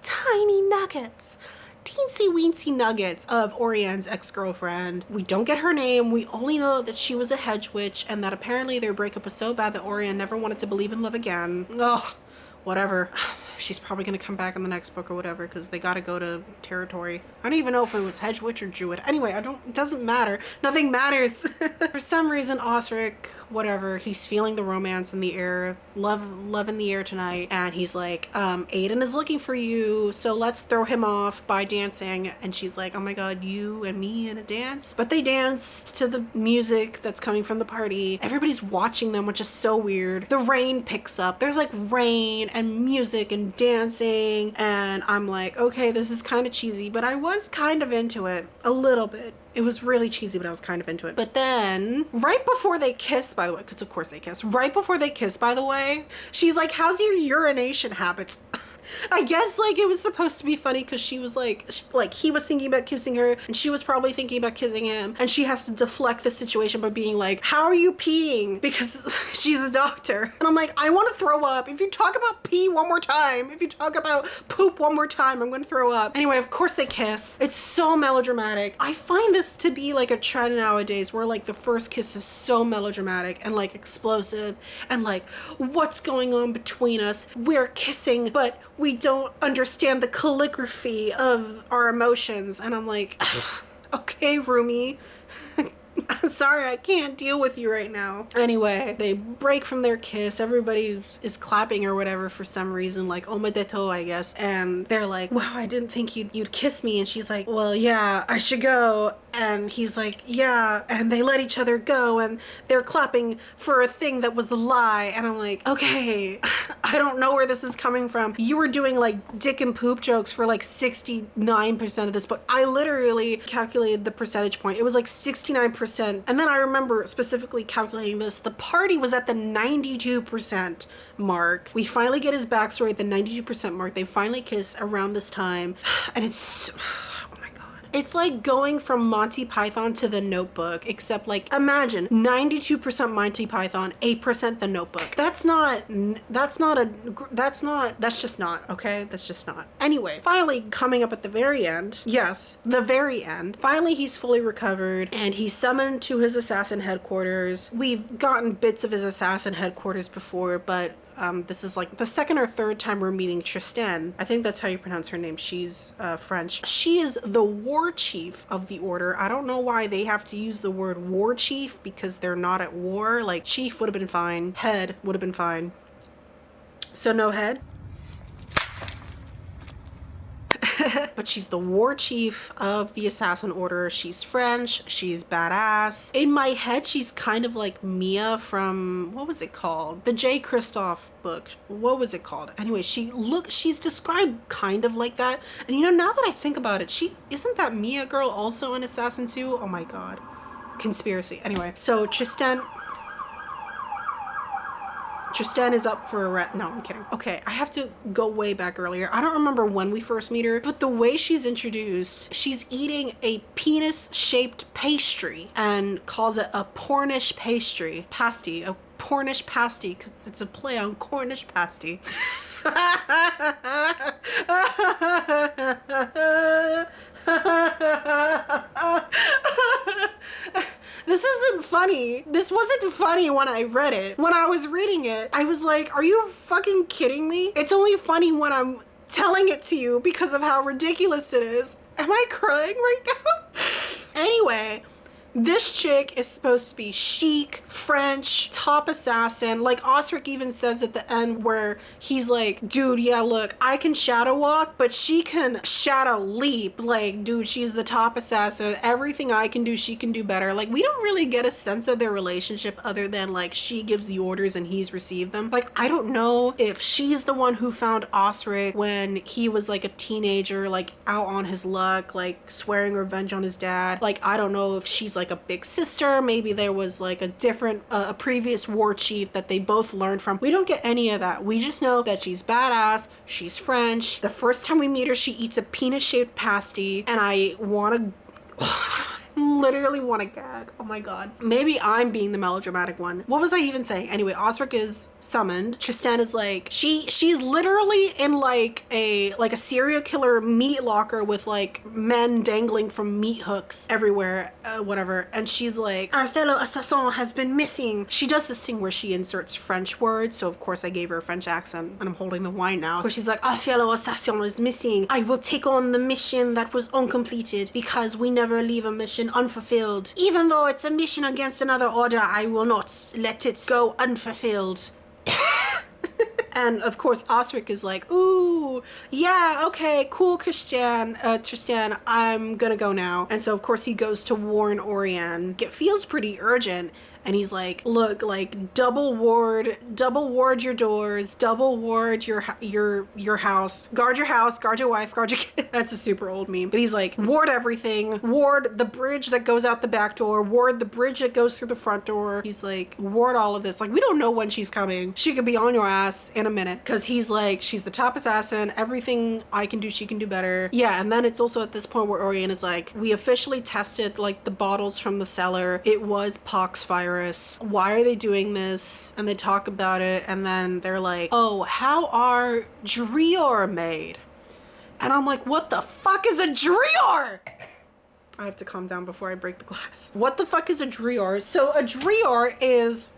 tiny nuggets, teensy weensy nuggets of Orianne's ex-girlfriend. We don't get her name. We only know that she was a hedge witch and that apparently their breakup was so bad that Orianne never wanted to believe in love again. Ugh, whatever. She's probably gonna come back in the next book or whatever, because they gotta go to territory. I don't even know if it was hedge witch or druid. Anyway, it doesn't matter. Nothing matters. For some reason, Osric, whatever, he's feeling the romance in the air, love in the air tonight, and he's like, Aiden is looking for you, so let's throw him off by dancing. And she's like, oh my god, you and me in a dance? But they dance to the music that's coming from the party. Everybody's watching them, which is so weird. The rain picks up. There's like rain and music and dancing, and I'm like, okay, this is kind of cheesy, but I was kind of into it a little bit. It was really cheesy, but I was kind of into it. But then, right before they kiss, by the way, because of course they kiss, right before they kiss, by the way, she's like, how's your urination habits? I guess like it was supposed to be funny because she was like he was thinking about kissing her and she was probably thinking about kissing him, and she has to deflect the situation by being like, how are you peeing? Because she's a doctor. And I'm like, I want to throw up. If you talk about pee one more time, if you talk about poop one more time, I'm going to throw up. Anyway, of course they kiss. It's so melodramatic. I find this to be like a trend nowadays where like the first kiss is so melodramatic and like explosive and like, what's going on between us? We're kissing, but we don't understand the calligraphy of our emotions. And I'm like, okay, Rumi. Sorry, I can't deal with you right now. Anyway, they break from their kiss. Everybody is clapping or whatever for some reason, like omedeto, I guess. And they're like, wow, I didn't think you'd kiss me. And she's like, well, yeah, I should go. And he's like, yeah. And they let each other go and they're clapping for a thing that was a lie. And I'm like, okay, I don't know where this is coming from. You were doing like dick and poop jokes for like 69% of this, but I literally calculated the percentage point. It was like 69%. And then I remember specifically calculating this. The party was at the 92% mark. We finally get his backstory at the 92% mark. They finally kiss around this time. And it's, oh my God. It's like going from Monty Python to The Notebook, except like imagine 92% Monty Python, 8% The Notebook. That's just not, okay? That's just not. Anyway, finally coming up at the very end, yes, the very end, finally he's fully recovered and he's summoned to his assassin headquarters. We've gotten bits of his assassin headquarters before, but this is like the second or third time we're meeting Tristan. I think that's how you pronounce her name. She's French. She is the war chief of the order. I don't know why they have to use the word war chief because they're not at war. Like chief would have been fine. Head would have been fine. So no head. But she's the war chief of the assassin order. She's French. She's badass. In my head, she's kind of like Mia from, what was it called? The J. Kristoff book. What was it called? Anyway, she's described kind of like that. And you know, now that I think about it, isn't that Mia girl also an assassin too? Oh my God. Conspiracy. Anyway, so Tristan is up for arrest. No, I'm kidding. Okay, I have to go way back earlier. I don't remember when we first meet her, but the way she's introduced, she's eating a penis-shaped pastry and calls it a Pornish pastry. Pasty. A Pornish pasty, because it's a play on Cornish pasty. This isn't funny. This wasn't funny when I read it. When I was reading it, I was like, are you fucking kidding me? It's only funny when I'm telling it to you because of how ridiculous it is. Am I crying right now? Anyway, this chick is supposed to be chic, French, top assassin. Like Osric even says at the end where he's like, dude, yeah, look, I can shadow walk, but she can shadow leap. Like, dude, she's the top assassin. Everything I can do, she can do better. Like, we don't really get a sense of their relationship other than like she gives the orders and he's received them. Like, I don't know if she's the one who found Osric when he was like a teenager, like out on his luck, like swearing revenge on his dad. Like, I don't know if she's like a big sister. Maybe there was like a different a previous war chief that they both learned from. We don't get any of that. We just know that she's badass, she's French. The first time we meet her, she eats a penis-shaped pasty and I want to literally want to gag. Oh my God. Maybe I'm being the melodramatic one. What was I even saying? Anyway, Osric is summoned. Tristan is like, she's literally in like a serial killer meat locker with like men dangling from meat hooks everywhere, whatever. And she's like, our fellow assassin has been missing. She does this thing where she inserts French words. So of course I gave her a French accent and I'm holding the wine now. Where she's like, our fellow assassin is missing. I will take on the mission that was uncompleted because we never leave a mission unfulfilled. Even though it's a mission against another order, I will not let it go unfulfilled. And of course Osric is like, ooh, yeah, okay, cool, Tristan, I'm gonna go now. And so of course he goes to warn Oriane. It feels pretty urgent. And he's like, look, like double ward your doors, double ward your house, guard your wife, guard your kid. That's a super old meme. But he's like, ward everything, ward the bridge that goes out the back door, ward the bridge that goes through the front door. He's like, ward all of this. Like, we don't know when she's coming. She could be on your ass in a minute. Cause he's like, she's the top assassin. Everything I can do, she can do better. Yeah. And then it's also at this point where Oriane is like, we officially tested like the bottles from the cellar. It was poxvirus. Why are they doing this? And they talk about it and then they're like, oh, how are Drior made? And I'm like, what the fuck is a Drior? I have to calm down before I break the glass. What the fuck is a Drior? So a Drior is...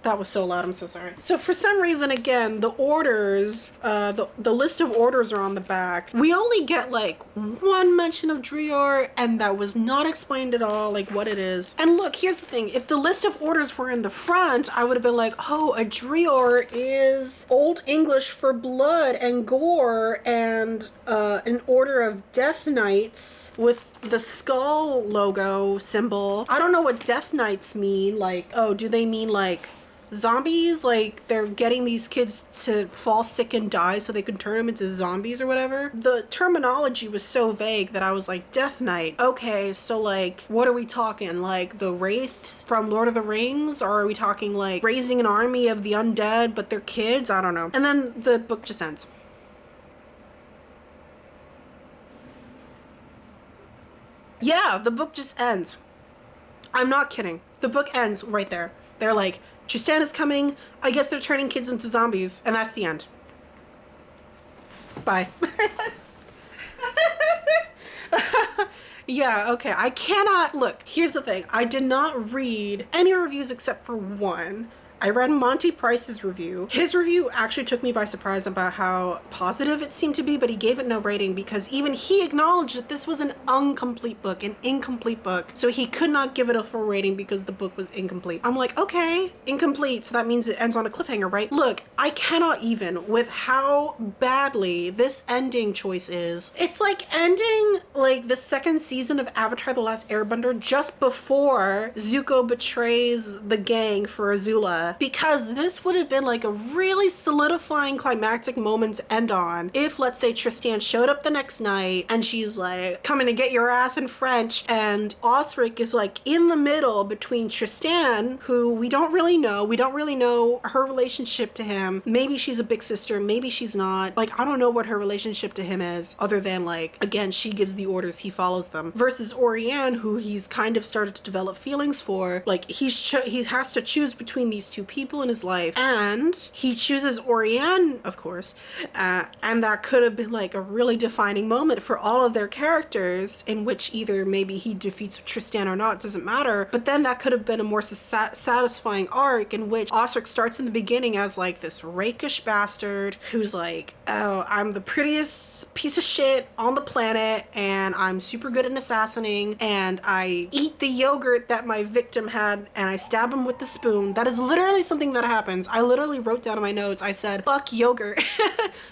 That was so loud, I'm so sorry. So for some reason, again, the orders, the list of orders are on the back. We only get like one mention of Drior and that was not explained at all, like what it is. And look, here's the thing. If the list of orders were in the front, I would have been like, oh, a Drior is Old English for blood and gore and an order of Death Knights with the skull logo symbol. I don't know what Death Knights mean. Like, oh, do they mean like zombies? Like they're getting these kids to fall sick and die so they can turn them into zombies or whatever? The terminology was so vague that I was like, Death Knight. Okay, so like, what are we talking? Like the Wraith from Lord of the Rings? Or are we talking like raising an army of the undead but they're kids? I don't know. And then the book just ends. Yeah, the book just ends. I'm not kidding. The book ends right there. They're like, Tristan is coming. I guess they're turning kids into zombies. And that's the end. Bye. Yeah, okay. I cannot... Look, here's the thing. I did not read any reviews except for one. I read Monty Price's review. His review actually took me by surprise about how positive it seemed to be, but he gave it no rating because even he acknowledged that this was an incomplete book, an incomplete book. So he could not give it a full rating because the book was incomplete. I'm like, okay, incomplete. So that means it ends on a cliffhanger, right? Look, I cannot even with how badly this ending choice is. It's like ending like the second season of Avatar: The Last Airbender just before Zuko betrays the gang for Azula. Because this would have been like a really solidifying climactic moment to end on if, let's say, Tristan showed up the next night and she's like, coming to get your ass in French, and Osric is like in the middle between Tristan, who we don't really know her relationship to him. Maybe she's a big sister, maybe she's not. Like, I don't know what her relationship to him is, other than like, again, she gives the orders, he follows them. Versus Oriane, who he's kind of started to develop feelings for. Like, he has to choose between these two people in his life, and he chooses Oriane, of course, and that could have been like a really defining moment for all of their characters, in which either maybe he defeats Tristan or not, doesn't matter, but then that could have been a more satisfying arc in which Osric starts in the beginning as like this rakish bastard who's like, oh, I'm the prettiest piece of shit on the planet, and I'm super good at assassinating, and I eat the yogurt that my victim had, and I stab him with the spoon. That is literally something that happens. I literally wrote down in my notes, I said, fuck yogurt.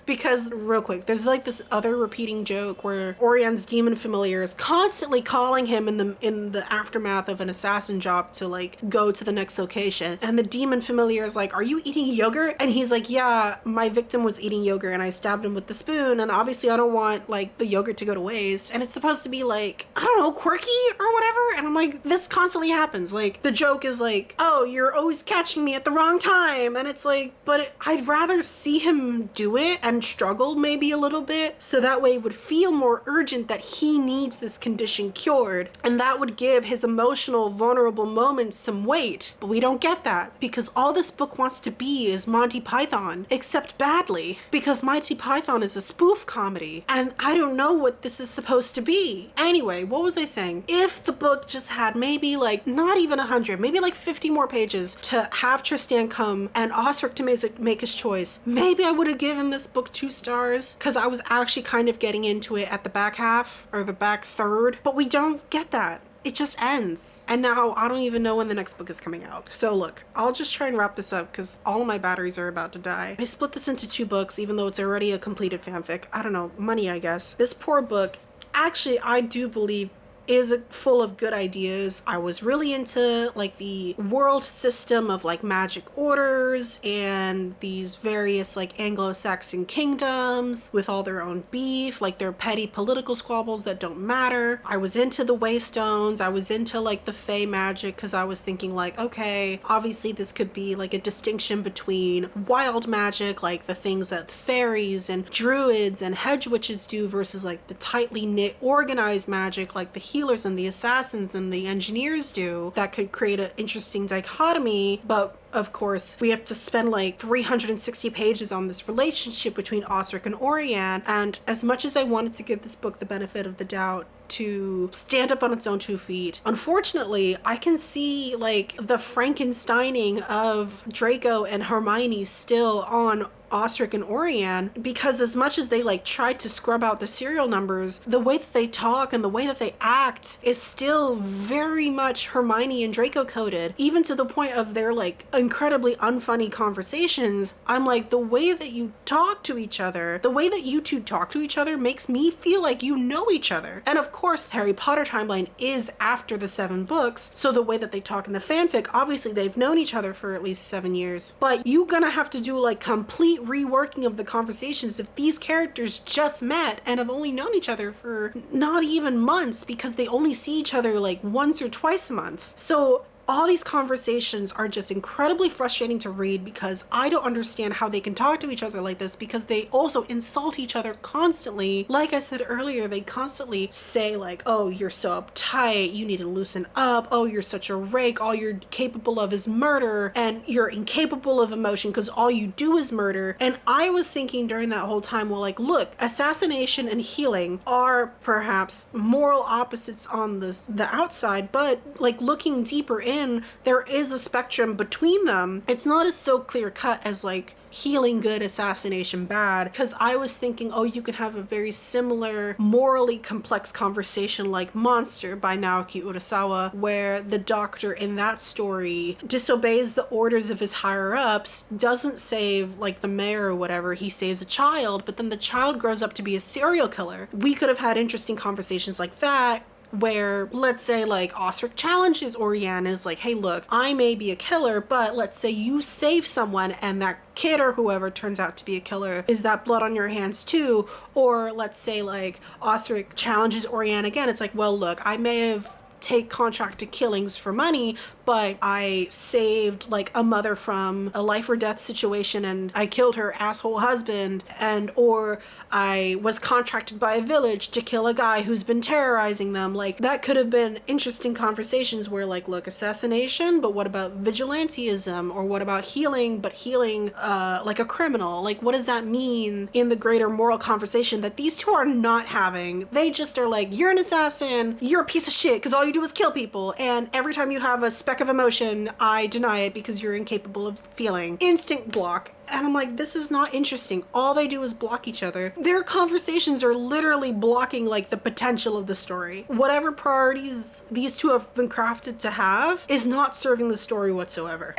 Because, real quick, there's like this other repeating joke where Oriane's demon familiar is constantly calling him in the aftermath of an assassin job to like go to the next location. And the demon familiar is like, are you eating yogurt? And he's like, yeah, my victim was eating yogurt and I stabbed him with the spoon, and obviously I don't want like the yogurt to go to waste. And it's supposed to be like, I don't know, quirky or whatever. And I'm like, this constantly happens. Like, the joke is like, oh, you're always catching me at the wrong time, and it's like, but I'd rather see him do it and struggle maybe a little bit, so that way it would feel more urgent that he needs this condition cured, and that would give his emotional vulnerable moments some weight. But we don't get that, because all this book wants to be is Monty Python, except badly, because Monty Python is a spoof comedy, and I don't know what this is supposed to be. Anyway, what was I saying? If the book just had maybe like not even 100, maybe like 50 more pages to have Tristan come and Osric to make his choice, maybe I would have given this book 2 stars, because I was actually kind of getting into it at the back half or the back third, but we don't get that. It just ends. And now I don't even know when the next book is coming out. So look, I'll just try and wrap this up because all of my batteries are about to die. I split this into 2 books, even though it's already a completed fanfic. I don't know, money, I guess. This poor book, actually, I do believe is full of good ideas. I was really into like the world system of like magic orders and these various like Anglo-Saxon kingdoms with all their own beef, like their petty political squabbles that don't matter. I was into the Waystones. I was into like the Fey magic because I was thinking like, okay, obviously this could be like a distinction between wild magic, like the things that fairies and druids and hedge witches do, versus like the tightly knit organized magic like the healers and the assassins and the engineers do, that could create an interesting dichotomy. But of course, we have to spend like 360 pages on this relationship between Osric and Oriane, and as much as I wanted to give this book the benefit of the doubt to stand up on its own 2 feet, unfortunately, I can see like the Frankensteining of Draco and Hermione still on Osric and Oriane, because as much as they like tried to scrub out the serial numbers, the way that they talk and the way that they act is still very much Hermione and Draco coded, even to the point of their like incredibly unfunny conversations. I'm like, the way that you talk to each other, the way that you two talk to each other makes me feel like you know each other. And of course, Harry Potter timeline is after the 7 books, so the way that they talk in the fanfic, obviously they've known each other for at least 7 years, but you're gonna have to do like complete reworking of the conversations if these characters just met and have only known each other for not even months, because they only see each other like once or twice a month. So all these conversations are just incredibly frustrating to read because I don't understand how they can talk to each other like this, because they also insult each other constantly. Like I said earlier, they constantly say like, oh, you're so uptight, you need to loosen up, oh, you're such a rake, all you're capable of is murder, and you're incapable of emotion because all you do is murder. And I was thinking during that whole time, well, like, look, assassination and healing are perhaps moral opposites on the outside, but like looking deeper in, there is a spectrum between them. It's not as so clear cut as like healing good, assassination bad, because I was thinking, oh, you could have a very similar morally complex conversation like Monster by Naoki Urasawa, where the doctor in that story disobeys the orders of his higher ups, doesn't save like the mayor or whatever, he saves a child, but then the child grows up to be a serial killer. We could have had interesting conversations like that, where let's say like Osric challenges Oriana, is like, hey look, I may be a killer, but let's say you save someone and that kid or whoever turns out to be a killer, is that blood on your hands too? Or let's say like Osric challenges Oriana again, it's like, well look, I may have take contracted killings for money, but I saved like a mother from a life or death situation and I killed her asshole husband, and or I was contracted by a village to kill a guy who's been terrorizing them. Like that could have been interesting conversations where like, look, assassination, but what about vigilantism? Or what about healing, but healing like a criminal? Like what does that mean in the greater moral conversation that these two are not having? They just are like, you're an assassin, you're a piece of shit because all you do is kill people, and every time you have a speck of emotion, I deny it because you're incapable of feeling. Instinct block. And I'm like, this is not interesting. All they do is block each other. Their conversations are literally blocking like the potential of the story. Whatever priorities these two have been crafted to have is not serving the story whatsoever.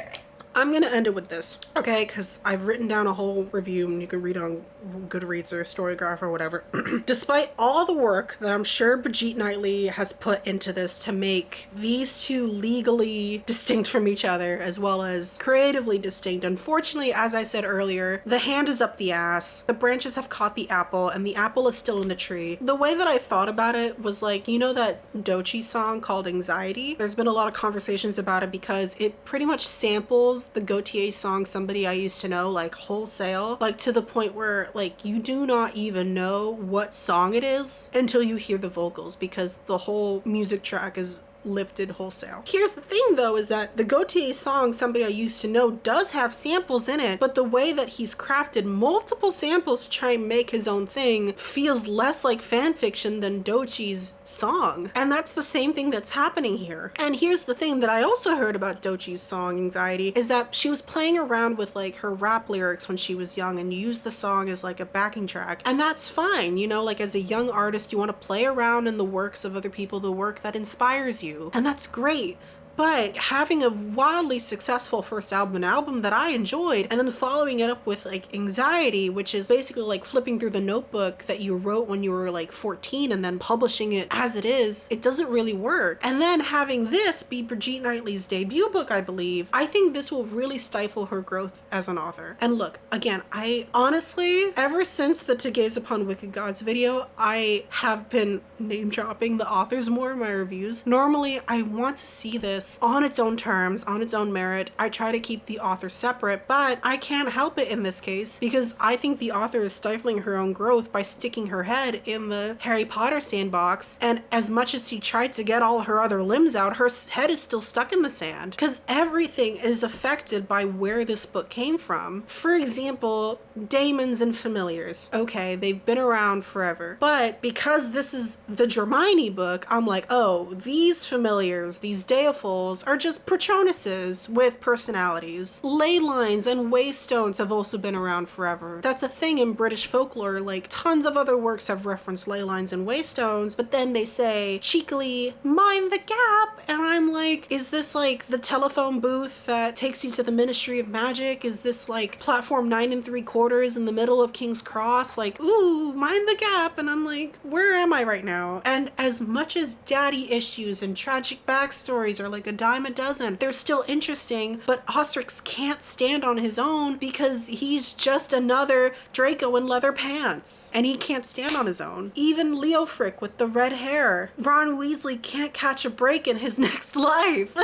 I'm gonna end it with this, okay? Because I've written down a whole review and you can read on Goodreads or Storygraph or whatever. Despite all the work that I'm sure Brigitte Knightley has put into this to make these two legally distinct from each other as well as creatively distinct, unfortunately, as I said earlier, the hand is up the ass, the branches have caught the apple, and the apple is still in the tree. The way that I thought about it was like, you know that Doechii song called Anxiety? There's been a lot of conversations about it because it pretty much samples the Gautier song Somebody I Used to Know, like wholesale, like to the point where like you do not even know what song it is until you hear the vocals, because the whole music track is lifted wholesale. Here's the thing though, is that the Gautier song Somebody I Used to Know does have samples in it, but the way that he's crafted multiple samples to try and make his own thing feels less like fan fiction than Doechii's song. And that's the same thing that's happening here. And here's the thing that I also heard about Doechii's song Anxiety, is that she was playing around with like her rap lyrics when she was young and used the song as like a backing track. And that's fine, you know, like as a young artist you want to play around in the works of other people, the work that inspires you. And that's great. But having a wildly successful first album, an album that I enjoyed, and then following it up with like Anxiety, which is basically like flipping through the notebook that you wrote when you were like 14 and then publishing it as it is, it doesn't really work. And then having this be Brigitte Knightley's debut book, I believe, I think this will really stifle her growth as an author. And look, again, I honestly, ever since the To Gaze Upon Wicked Gods video, I have been name dropping the authors more in my reviews. Normally, I want to see this on its own terms, on its own merit. I try to keep the author separate, but I can't help it in this case because I think the author is stifling her own growth by sticking her head in the Harry Potter sandbox, and as much as she tried to get all her other limbs out, her head is still stuck in the sand because everything is affected by where this book came from. For example, daemons and familiars. Okay, they've been around forever, but because this is the Dramini book, I'm like, oh, these familiars, these deiforms are just Patronuses with personalities. Ley lines and waystones have also been around forever. That's a thing in British folklore, like tons of other works have referenced ley lines and waystones, but then they say cheekily, mind the gap, and I'm like, is this like the telephone booth that takes you to the Ministry of Magic? Is this like platform 9 3/4 in the middle of King's Cross? Like, ooh, mind the gap, and I'm like, where am I right now? And as much as daddy issues and tragic backstories are like like a dime a dozen. They're still interesting, but Osrix can't stand on his own because he's just another Draco in leather pants. And he can't stand on his own. Even Leofric with the red hair. Ron Weasley can't catch a break in his next life.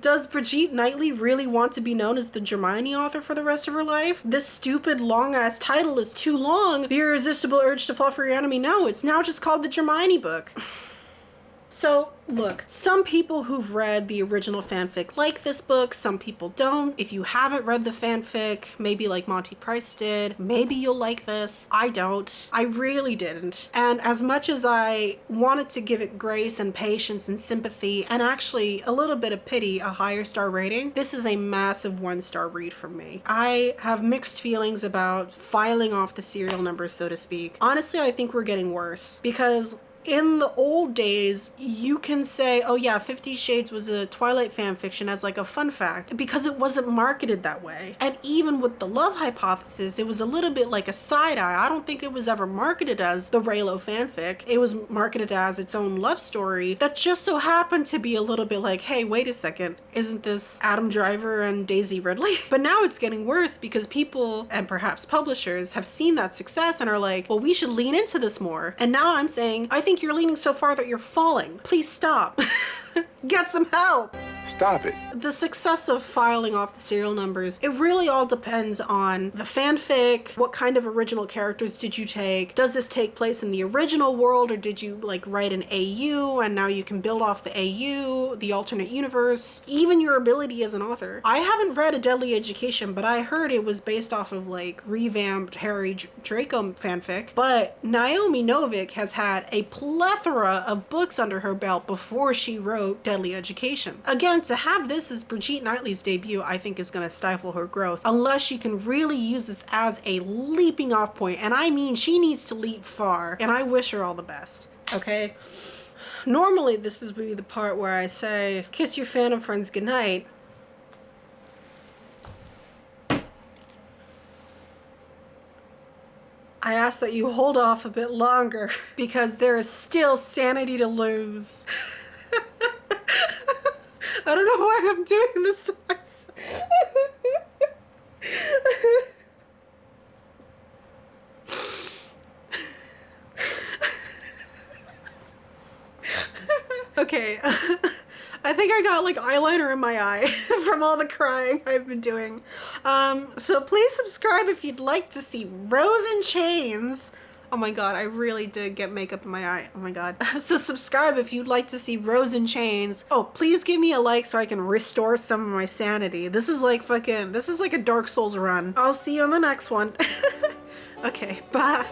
Does Brigitte Knightley really want to be known as the Hermione author for the rest of her life? This stupid long-ass title is too long. The Irresistible Urge to Fall for Your Enemy. No, it's now just called the Hermione book. So, look, some people who've read the original fanfic like this book, some people don't. If you haven't read the fanfic, maybe like Monty Price did, maybe you'll like this. I don't. I really didn't. And as much as I wanted to give it grace and patience and sympathy, and actually a little bit of pity, a higher star rating, this is a massive 1-star read from me. I have mixed feelings about filing off the serial numbers, so to speak. Honestly, I think we're getting worse because in the old days, you can say, oh yeah, 50 Shades was a Twilight fanfiction as like a fun fact because it wasn't marketed that way. And even with the Love Hypothesis, it was a little bit like a side eye. I don't think it was ever marketed as the Raylo fanfic. It was marketed as its own love story that just so happened to be a little bit like, hey, wait a second, isn't this Adam Driver and Daisy Ridley? But now it's getting worse because people and perhaps publishers have seen that success and are like, well, we should lean into this more. And now I'm saying, I think you're leaning so far that you're falling. Please stop. Get some help. Stop it. The success of filing off the serial numbers, it really all depends on the fanfic. What kind of original characters did you take? Does this take place in the original world, or did you like write an AU and now you can build off the AU, the alternate universe, even your ability as an author? I haven't read A Deadly Education, but I heard it was based off of like revamped Harry Draco fanfic. But Naomi Novik has had a plethora of books under her belt before she wrote Deadly Education. Again, to have this as Brigitte Knightley's debut, I think is going to stifle her growth unless she can really use this as a leaping off point. And I mean, she needs to leap far, and I wish her all the best. Okay? Normally, this is be the part where I say, kiss your fandom friends goodnight. I ask that you hold off a bit longer because there is still sanity to lose. I don't know why I'm doing this to myself. Okay, I think I got like eyeliner in my eye from all the crying I've been doing. So please subscribe if you'd like to see Rose in Chains. Oh my god, I really did get makeup in my eye. Oh my god. So subscribe if you'd like to see Rose in Chains. Oh, please give me a like so I can restore some of my sanity. This is like a Dark Souls run. I'll see you on the next one. Okay, bye.